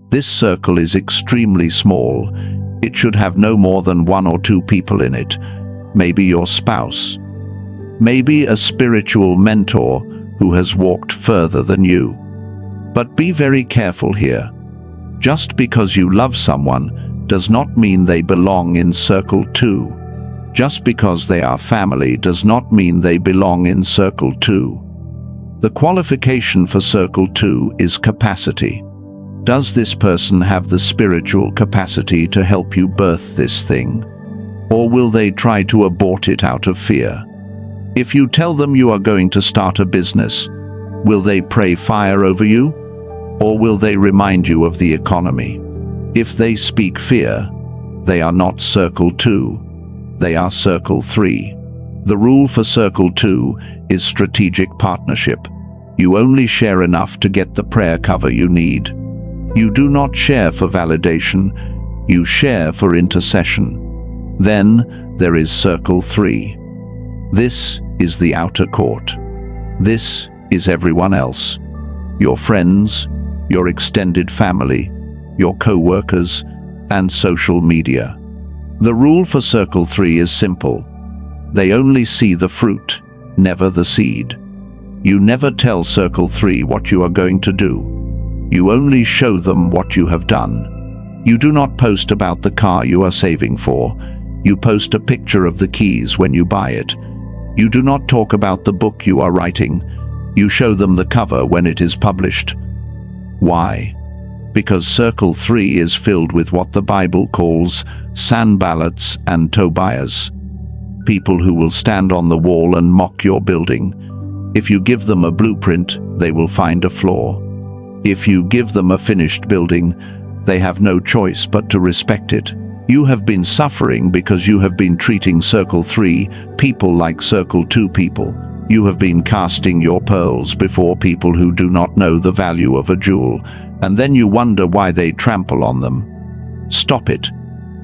S1: This circle is extremely small. It should have no more than 1 or 2 people in it. Maybe your spouse. Maybe a spiritual mentor who has walked further than you. But be very careful here. Just because you love someone does not mean they belong in Circle 2. Just because they are family does not mean they belong in Circle 2. The qualification for Circle 2 is capacity. Does this person have the spiritual capacity to help you birth this thing? Or will they try to abort it out of fear? If you tell them you are going to start a business, will they pray fire over you? Or will they remind you of the economy? If they speak fear, they are not Circle 2. They are Circle 3. The rule for Circle 2 is strategic partnership. You only share enough to get the prayer cover you need. You do not share for validation, you share for intercession. Then there is Circle 3. This is the outer court. This is everyone else. Your friends, your extended family, your co-workers, and social media. The rule for Circle 3 is simple. They only see the fruit, never the seed. You never tell Circle 3 what you are going to do. You only show them what you have done. You do not post about the car you are saving for. You post a picture of the keys when you buy it. You do not talk about the book you are writing. You show them the cover when it is published. Why? Because Circle 3 is filled with what the Bible calls Sanballats and Tobiahs. People who will stand on the wall and mock your building. If you give them a blueprint, they will find a flaw. If you give them a finished building, they have no choice but to respect it. You have been suffering because you have been treating Circle 3 people like Circle 2 people. You have been casting your pearls before people who do not know the value of a jewel, and then you wonder why they trample on them. Stop it.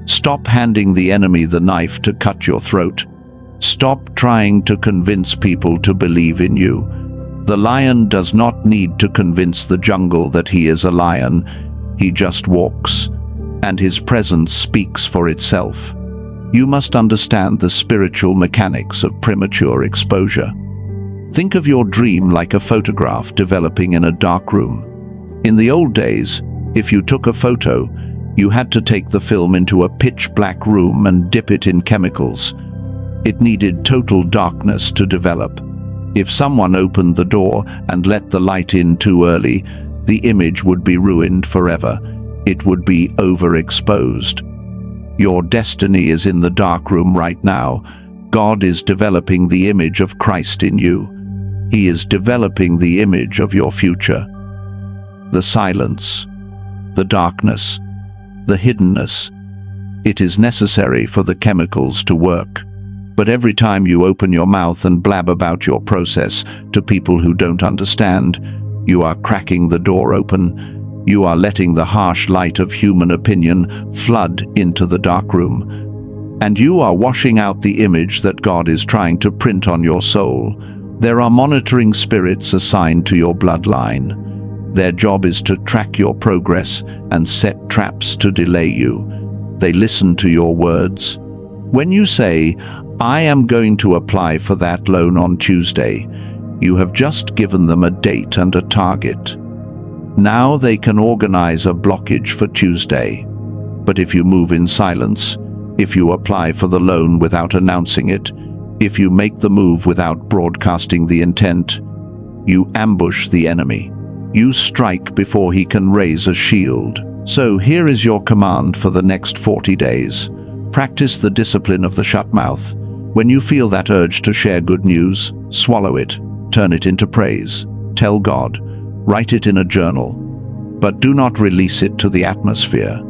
S1: Stop handing the enemy the knife to cut your throat. Stop trying to convince people to believe in you. The lion does not need to convince the jungle that he is a lion. He just walks, and his presence speaks for itself. You must understand the spiritual mechanics of premature exposure. Think of your dream like a photograph developing in a dark room. In the old days, if you took a photo, you had to take the film into a pitch-black room and dip it in chemicals. It needed total darkness to develop. If someone opened the door and let the light in too early, the image would be ruined forever. It would be overexposed. Your destiny is in the dark room right now. God is developing the image of Christ in you. He is developing the image of your future. The silence, the darkness, the hiddenness. It is necessary for the chemicals to work. But every time you open your mouth and blab about your process to people who don't understand, you are cracking the door open. You are letting the harsh light of human opinion flood into the dark room. And you are washing out the image that God is trying to print on your soul. There are monitoring spirits assigned to your bloodline. Their job is to track your progress and set traps to delay you. They listen to your words. When you say, "I am going to apply for that loan on Tuesday," you have just given them a date and a target. Now they can organize a blockage for Tuesday. But if you move in silence, if you apply for the loan without announcing it, if you make the move without broadcasting the intent, you ambush the enemy. You strike before he can raise a shield. So here is your command for the next 40 days. Practice the discipline of the shut mouth. When you feel that urge to share good news, swallow it, turn it into praise. Tell God, write it in a journal, but do not release it to the atmosphere.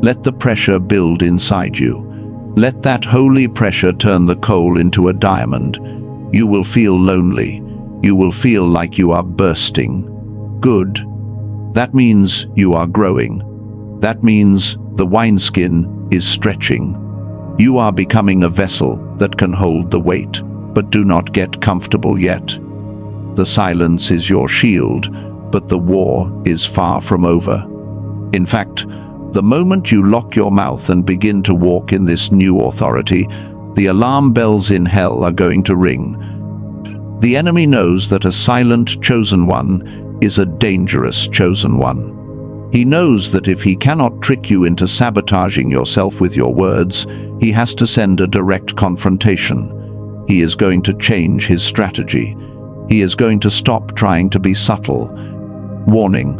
S1: Let the pressure build inside you. Let that holy pressure turn the coal into a diamond. You will feel lonely. You will feel like you are bursting. Good. That means you are growing. That means the wineskin is stretching. You are becoming a vessel that can hold the weight, but do not get comfortable yet. The silence is your shield, but the war is far from over. In fact, the moment you lock your mouth and begin to walk in this new authority, the alarm bells in hell are going to ring. The enemy knows that a silent chosen one is a dangerous chosen one. He knows that if he cannot trick you into sabotaging yourself with your words, he has to send a direct confrontation. He is going to change his strategy. He is going to stop trying to be subtle. Warning: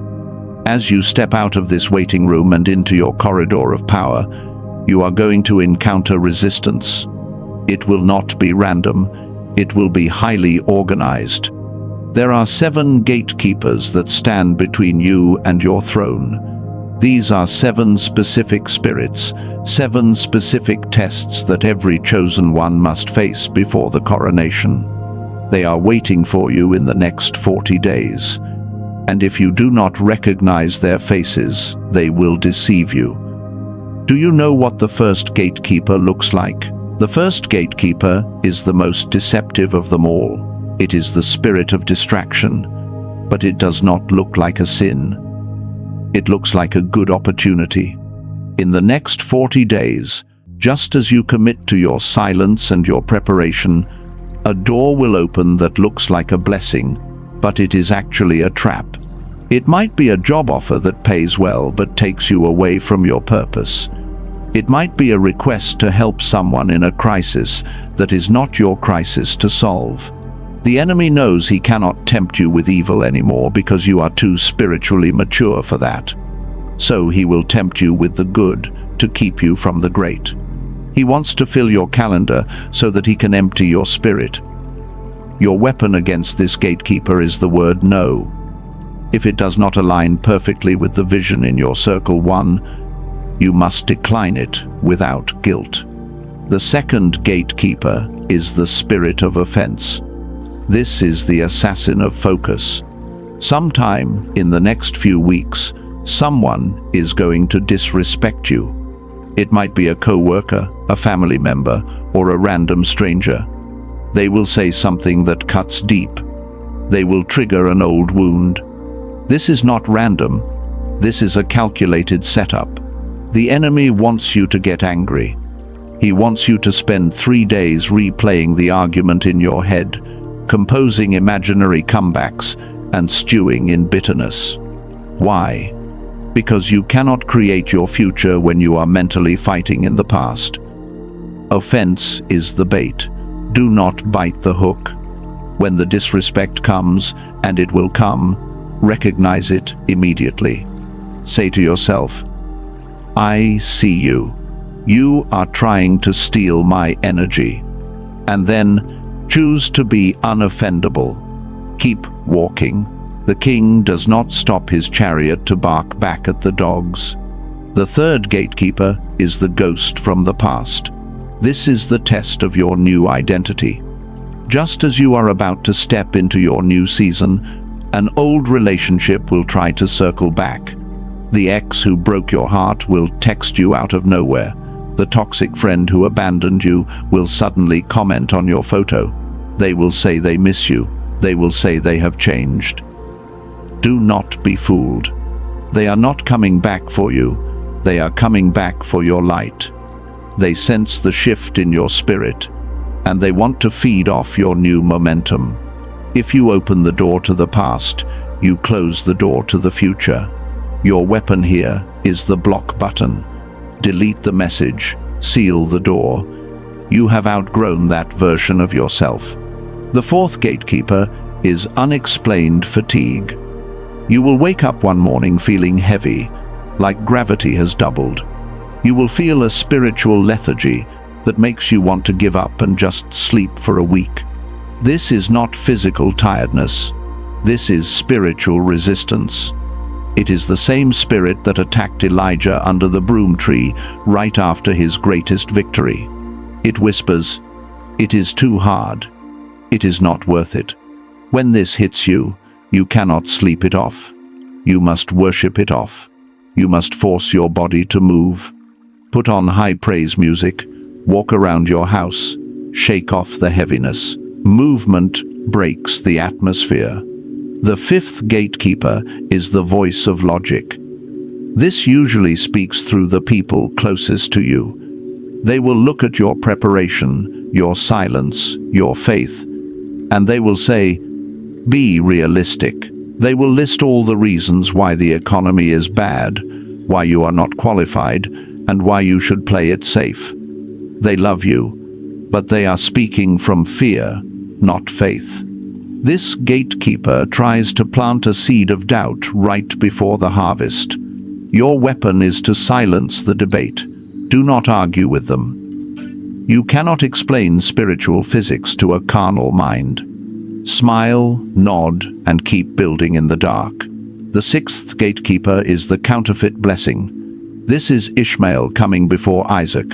S1: as you step out of this waiting room and into your corridor of power, you are going to encounter resistance. It will not be random. It will be highly organized. There are 7 gatekeepers that stand between you and your throne. These are 7 specific spirits, 7 specific tests that every chosen one must face before the coronation. They are waiting for you in the next 40 days. And if you do not recognize their faces, they will deceive you. Do you know what the first gatekeeper looks like? The first gatekeeper is the most deceptive of them all. It is the spirit of distraction, but it does not look like a sin. It looks like a good opportunity. In the next 40 days, just as you commit to your silence and your preparation, a door will open that looks like a blessing, but it is actually a trap. It might be a job offer that pays well but takes you away from your purpose. It might be a request to help someone in a crisis that is not your crisis to solve. The enemy knows he cannot tempt you with evil anymore because you are too spiritually mature for that. So he will tempt you with the good to keep you from the great. He wants to fill your calendar so that he can empty your spirit. Your weapon against this gatekeeper is the word no. If it does not align perfectly with the vision in your circle 1, you must decline it without guilt. The second gatekeeper is the spirit of offense. This is the assassin of focus. Sometime in the next few weeks, someone is going to disrespect you. It might be a co-worker, a family member, or a random stranger. They will say something that cuts deep. They will trigger an old wound. This is not random. This is a calculated setup. The enemy wants you to get angry. He wants you to spend 3 days replaying the argument in your head, composing imaginary comebacks, and stewing in bitterness. Why? Because you cannot create your future when you are mentally fighting in the past. Offense is the bait. Do not bite the hook. When the disrespect comes, and it will come, recognize it immediately. Say to yourself, I see you. You are trying to steal my energy. And then choose to be unoffendable. Keep walking. The king does not stop his chariot to bark back at the dogs. The third gatekeeper is the ghost from the past. This is the test of your new identity. Just as you are about to step into your new season, an old relationship will try to circle back. The ex who broke your heart will text you out of nowhere. The toxic friend who abandoned you will suddenly comment on your photo. They will say they miss you. They will say they have changed. Do not be fooled. They are not coming back for you. They are coming back for your light. They sense the shift in your spirit, and they want to feed off your new momentum. If you open the door to the past, you close the door to the future. Your weapon here is the block button. Delete the message, seal the door. You have outgrown that version of yourself. The fourth gatekeeper is unexplained fatigue. You will wake up one morning feeling heavy, like gravity has doubled. You will feel a spiritual lethargy that makes you want to give up and just sleep for a week. This is not physical tiredness. This is spiritual resistance. It is the same spirit that attacked Elijah under the broom tree right after his greatest victory. It whispers, "It is too hard. It is not worth it." When this hits you, you cannot sleep it off. You must worship it off. You must force your body to move. Put on high praise music, walk around your house, shake off the heaviness. Movement breaks the atmosphere. The fifth gatekeeper is the voice of logic. This usually speaks through the people closest to you. They will look at your preparation, your silence, your faith, and they will say, "Be realistic." They will list all the reasons why the economy is bad, why you are not qualified, and why you should play it safe. They love you, but they are speaking from fear, not faith. This gatekeeper tries to plant a seed of doubt right before the harvest. Your weapon is to silence the debate. Do not argue with them. You cannot explain spiritual physics to a carnal mind. Smile, nod, and keep building in the dark. The sixth gatekeeper is the counterfeit blessing. This is Ishmael coming before Isaac.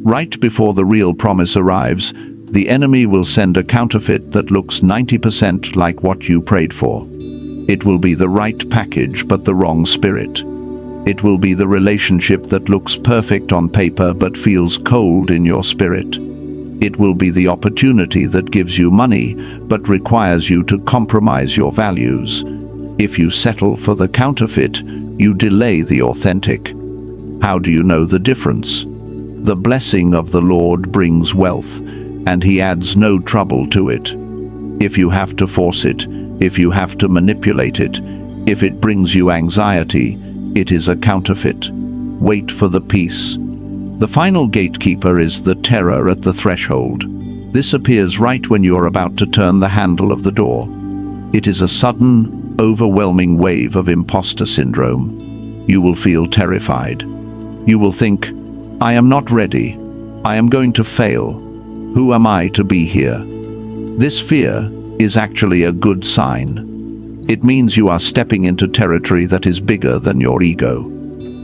S1: Right before the real promise arrives, the enemy will send a counterfeit that looks 90% like what you prayed for. It will be the right package but the wrong spirit. It will be the relationship that looks perfect on paper but feels cold in your spirit. It will be the opportunity that gives you money but requires you to compromise your values. If you settle for the counterfeit, you delay the authentic. How do you know the difference? The blessing of the Lord brings wealth, and He adds no trouble to it. If you have to force it, if you have to manipulate it, if it brings you anxiety, it is a counterfeit. Wait for the peace. The final gatekeeper is the terror at the threshold. This appears right when you are about to turn the handle of the door. It is a sudden, overwhelming wave of imposter syndrome. You will feel terrified. You will think, "I am not ready. I am going to fail. Who am I to be here?" This fear is actually a good sign. It means you are stepping into territory that is bigger than your ego.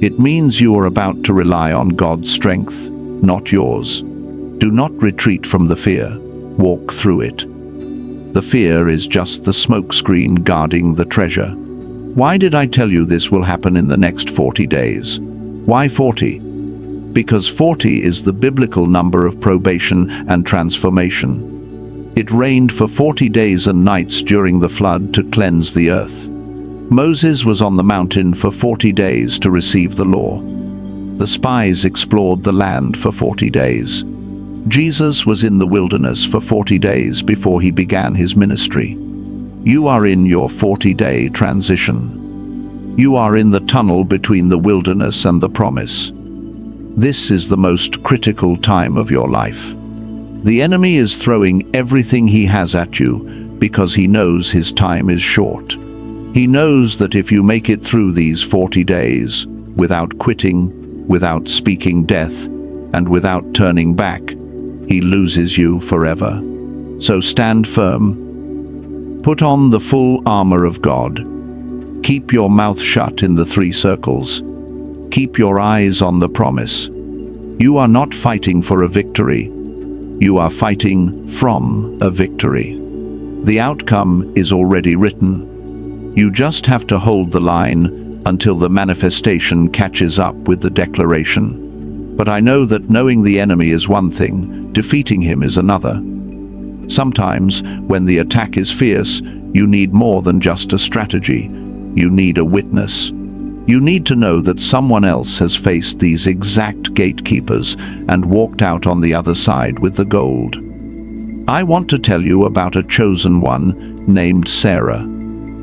S1: It means you are about to rely on God's strength, not yours. Do not retreat from the fear. Walk through it. The fear is just the smokescreen guarding the treasure. Why did I tell you this will happen in the next 40 days? Why 40? Because 40 is the biblical number of probation and transformation. It rained for 40 days and nights during the flood to cleanse the earth. Moses was on the mountain for 40 days to receive the law. The spies explored the land for 40 days. Jesus was in the wilderness for 40 days before he began his ministry. You are in your 40-day transition. You are in the tunnel between the wilderness and the promise. This is the most critical time of your life. The enemy is throwing everything he has at you because he knows his time is short. He knows that if you make it through these 40 days, without quitting, without speaking death, and without turning back, he loses you forever. So stand firm. Put on the full armor of God. Keep your mouth shut in the 3 circles. Keep your eyes on the promise. You are not fighting for a victory. You are fighting from a victory. The outcome is already written. You just have to hold the line until the manifestation catches up with the declaration. But I know that knowing the enemy is one thing, defeating him is another. Sometimes, when the attack is fierce, you need more than just a strategy. You need a witness. You need to know that someone else has faced these exact gatekeepers and walked out on the other side with the gold. I want to tell you about a chosen one named Sarah.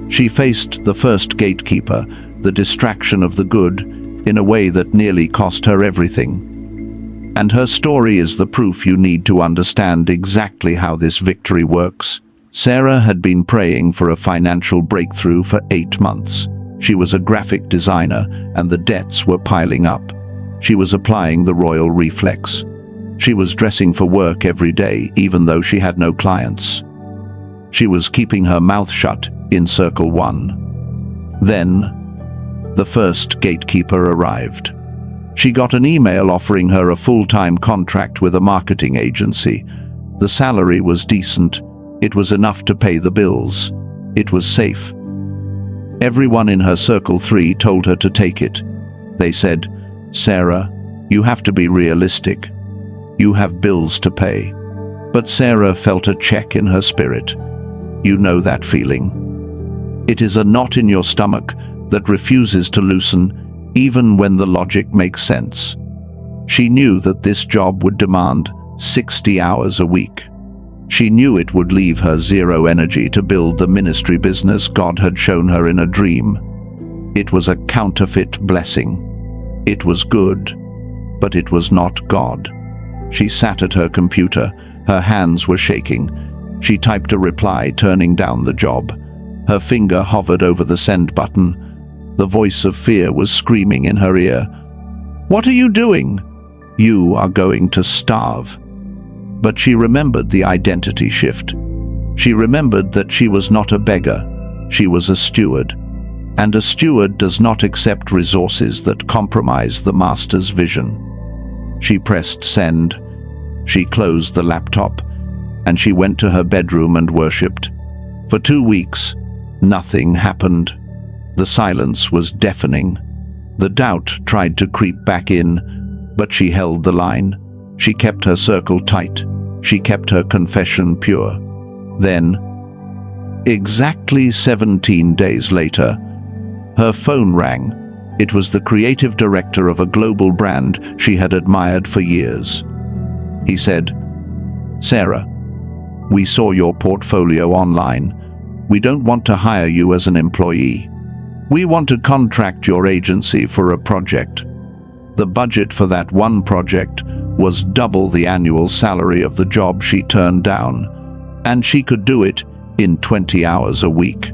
S1: She faced the first gatekeeper, the distraction of the good, in a way that nearly cost her everything. And her story is the proof you need to understand exactly how this victory works. Sarah had been praying for a financial breakthrough for 8 months. She was a graphic designer, and the debts were piling up. She was applying the royal reflex. She was dressing for work every day, even though she had no clients. She was keeping her mouth shut in Circle 1. Then, the first gatekeeper arrived. She got an email offering her a full-time contract with a marketing agency. The salary was decent. It was enough to pay the bills. It was safe. Everyone in her Circle 3 told her to take it. They said, "Sarah, you have to be realistic. You have bills to pay." But Sarah felt a check in her spirit. You know that feeling. It is a knot in your stomach that refuses to loosen, even when the logic makes sense. She knew that this job would demand 60 hours a week. She knew it would leave her zero energy to build the ministry business God had shown her in a dream. It was a counterfeit blessing. It was good, but it was not God. She sat at her computer. Her hands were shaking. She typed a reply, turning down the job. Her finger hovered over the send button. The voice of fear was screaming in her ear. "What are you doing? You are going to starve." But she remembered the identity shift. She remembered that she was not a beggar. She was a steward. And a steward does not accept resources that compromise the master's vision. She pressed send. She closed the laptop, and she went to her bedroom and worshipped. For 2 weeks, nothing happened. The silence was deafening. The doubt tried to creep back in, but she held the line. She kept her circle tight. She kept her confession pure. Then, exactly 17 days later, her phone rang. It was the creative director of a global brand she had admired for years. He said, "Sarah, we saw your portfolio online. We don't want to hire you as an employee. We want to contract your agency for a project." The budget for that one project was double the annual salary of the job she turned down, and she could do it in 20 hours a week.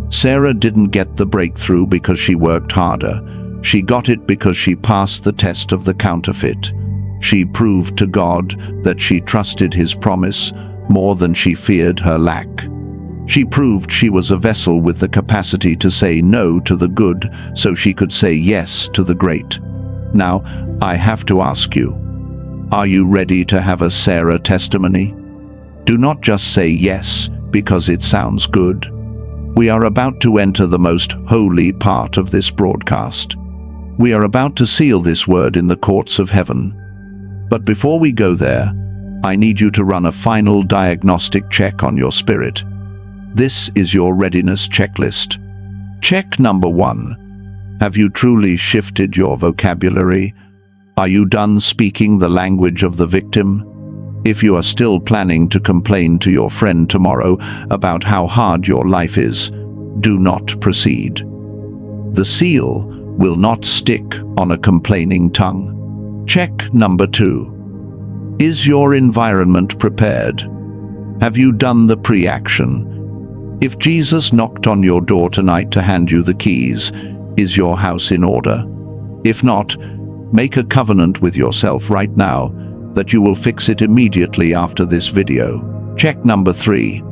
S1: Sarah didn't get the breakthrough because she worked harder. She got it because she passed the test of the counterfeit. She proved to God that she trusted His promise more than she feared her lack. She proved she was a vessel with the capacity to say no to the good so she could say yes to the great. Now, I have to ask you, are you ready to have a Sarah testimony? Do not just say yes because it sounds good. We are about to enter the most holy part of this broadcast. We are about to seal this word in the courts of heaven. But before we go there, I need you to run a final diagnostic check on your spirit. This is your readiness checklist. Check number 1. Have you truly shifted your vocabulary? Are you done speaking the language of the victim? If you are still planning to complain to your friend tomorrow about how hard your life is, do not proceed. The seal will not stick on a complaining tongue. Check number 2. Is your environment prepared? Have you done the pre-action? If Jesus knocked on your door tonight to hand you the keys, is your house in order? If not, Make a covenant with yourself right now that you will fix it immediately after this video. Check number 3.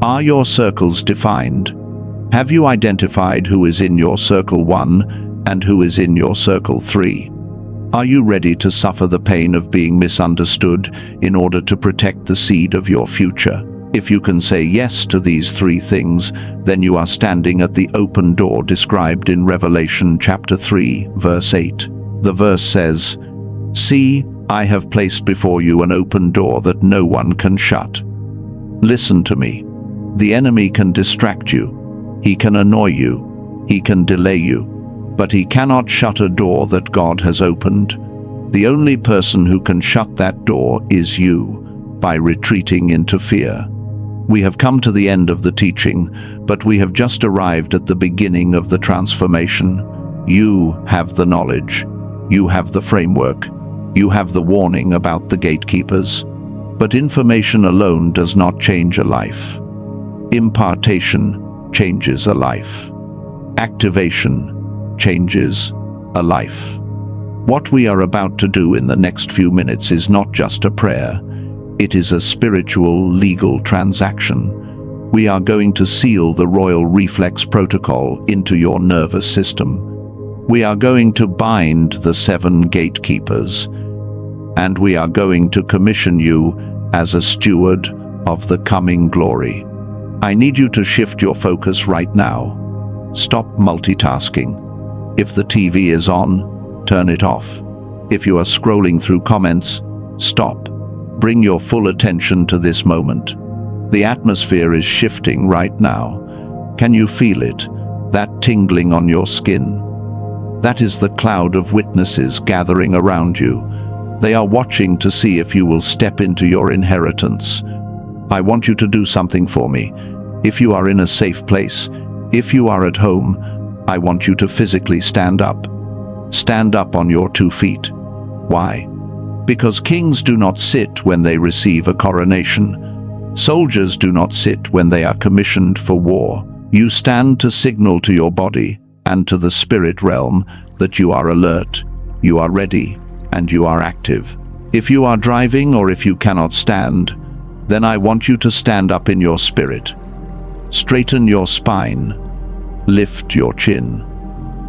S1: Are your circles defined? Have you identified who is in your circle 1 and who is in your circle 3? Are you ready to suffer the pain of being misunderstood in order to protect the seed of your future? If you can say yes to these 3 things, then you are standing at the open door described in Revelation chapter 3, verse 8. The verse says, "See, I have placed before you an open door that no one can shut." Listen to me. The enemy can distract you. He can annoy you. He can delay you. But he cannot shut a door that God has opened. The only person who can shut that door is you, by retreating into fear. We have come to the end of the teaching, but we have just arrived at the beginning of the transformation. You have the knowledge. You have the framework. You have the warning about the gatekeepers. But information alone does not change a life. Impartation changes a life. Activation changes a life. What we are about to do in the next few minutes is not just a prayer. It is a spiritual, legal transaction. We are going to seal the royal reflex protocol into your nervous system. We are going to bind the 7 gatekeepers, and we are going to commission you as a steward of the coming glory. I need you to shift your focus right now. Stop multitasking. If the TV is on, turn it off. If you are scrolling through comments, stop. Bring your full attention to this moment. The atmosphere is shifting right now. Can you feel it? That tingling on your skin? That is the cloud of witnesses gathering around you. They are watching to see if you will step into your inheritance. I want you to do something for me. If you are in a safe place, if you are at home, I want you to physically stand up. Stand up on your 2 feet. Why? Because kings do not sit when they receive a coronation. Soldiers do not sit when they are commissioned for war. You stand to signal to your body and to the spirit realm that you are alert, you are ready, and you are active. If you are driving or if you cannot stand, then I want you to stand up in your spirit. Straighten your spine. Lift your chin.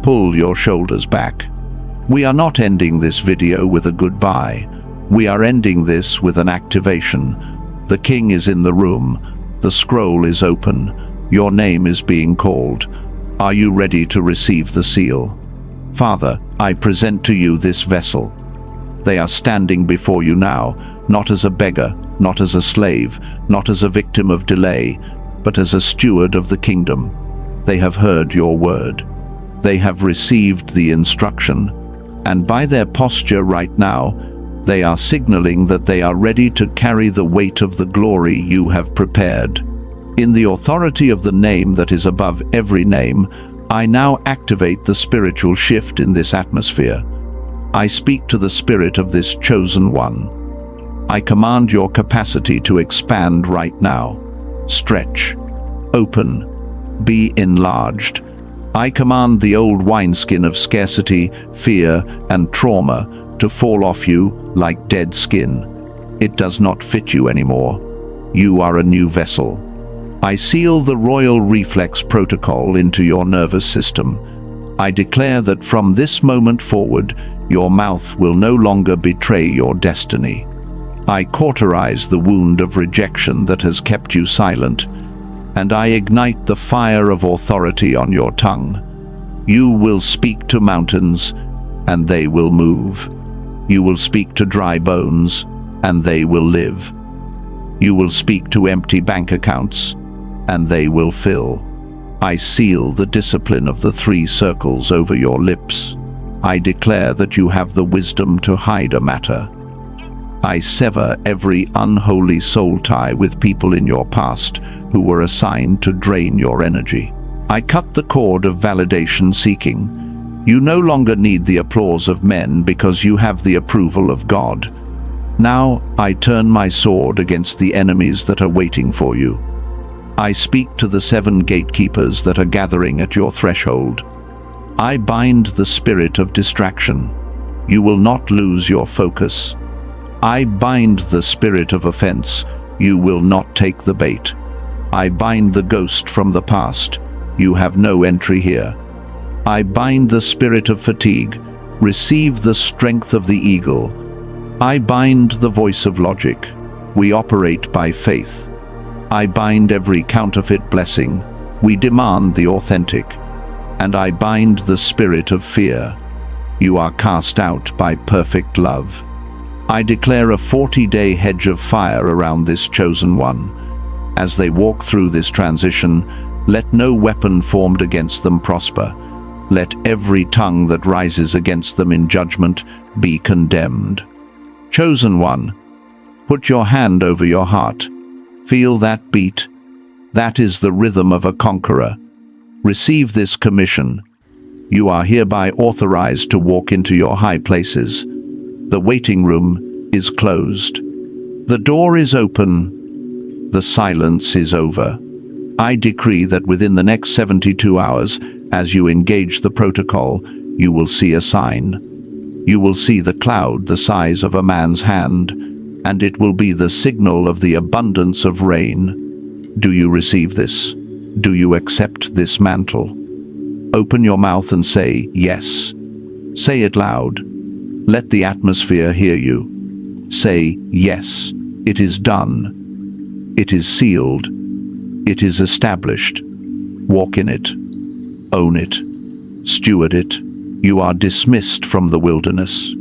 S1: Pull your shoulders back. We are not ending this video with a goodbye. We are ending this with an activation. The king is in the room. The scroll is open. Your name is being called. Are you ready to receive the seal? Father, I present to you this vessel. They are standing before you now, not as a beggar, not as a slave, not as a victim of delay, but as a steward of the kingdom. They have heard your word. They have received the instruction, and by their posture right now, they are signaling that they are ready to carry the weight of the glory you have prepared. In the authority of the name that is above every name, I now activate the spiritual shift in this atmosphere. I speak to the spirit of this chosen one. I command your capacity to expand right now. Stretch. Open. Be enlarged. I command the old wineskin of scarcity, fear, and trauma to fall off you like dead skin. It does not fit you anymore. You are a new vessel. I seal the royal reflex protocol into your nervous system. I declare that from this moment forward, your mouth will no longer betray your destiny. I cauterize the wound of rejection that has kept you silent, and I ignite the fire of authority on your tongue. You will speak to mountains, and they will move. You will speak to dry bones, and they will live. You will speak to empty bank accounts, and they will fill. I seal the discipline of the 3 circles over your lips. I declare that you have the wisdom to hide a matter. I sever every unholy soul tie with people in your past who were assigned to drain your energy. I cut the cord of validation seeking. You no longer need the applause of men because you have the approval of God. Now I turn my sword against the enemies that are waiting for you. I speak to the 7 gatekeepers that are gathering at your threshold. I bind the spirit of distraction. You will not lose your focus. I bind the spirit of offense. You will not take the bait. I bind the ghost from the past. You have no entry here. I bind the spirit of fatigue. Receive the strength of the eagle. I bind the voice of logic. We operate by faith. I bind every counterfeit blessing. We demand the authentic. And I bind the spirit of fear. You are cast out by perfect love. I declare a 40-day hedge of fire around this chosen one. As they walk through this transition, let no weapon formed against them prosper. Let every tongue that rises against them in judgment be condemned. Chosen one, put your hand over your heart. Feel that beat. That is the rhythm of a conqueror. Receive this commission. You are hereby authorized to walk into your high places. The waiting room is closed. The door is open. The silence is over. I decree that within the next 72 hours, as you engage the protocol, you will see a sign. You will see the cloud the size of a man's hand, and it will be the signal of the abundance of rain. Do you receive this? Do you accept this mantle? Open your mouth and say, yes. Say it loud. Let the atmosphere hear you. Say, yes, it is done. It is sealed. It is established. Walk in it. Own it. Steward it. You are dismissed from the wilderness.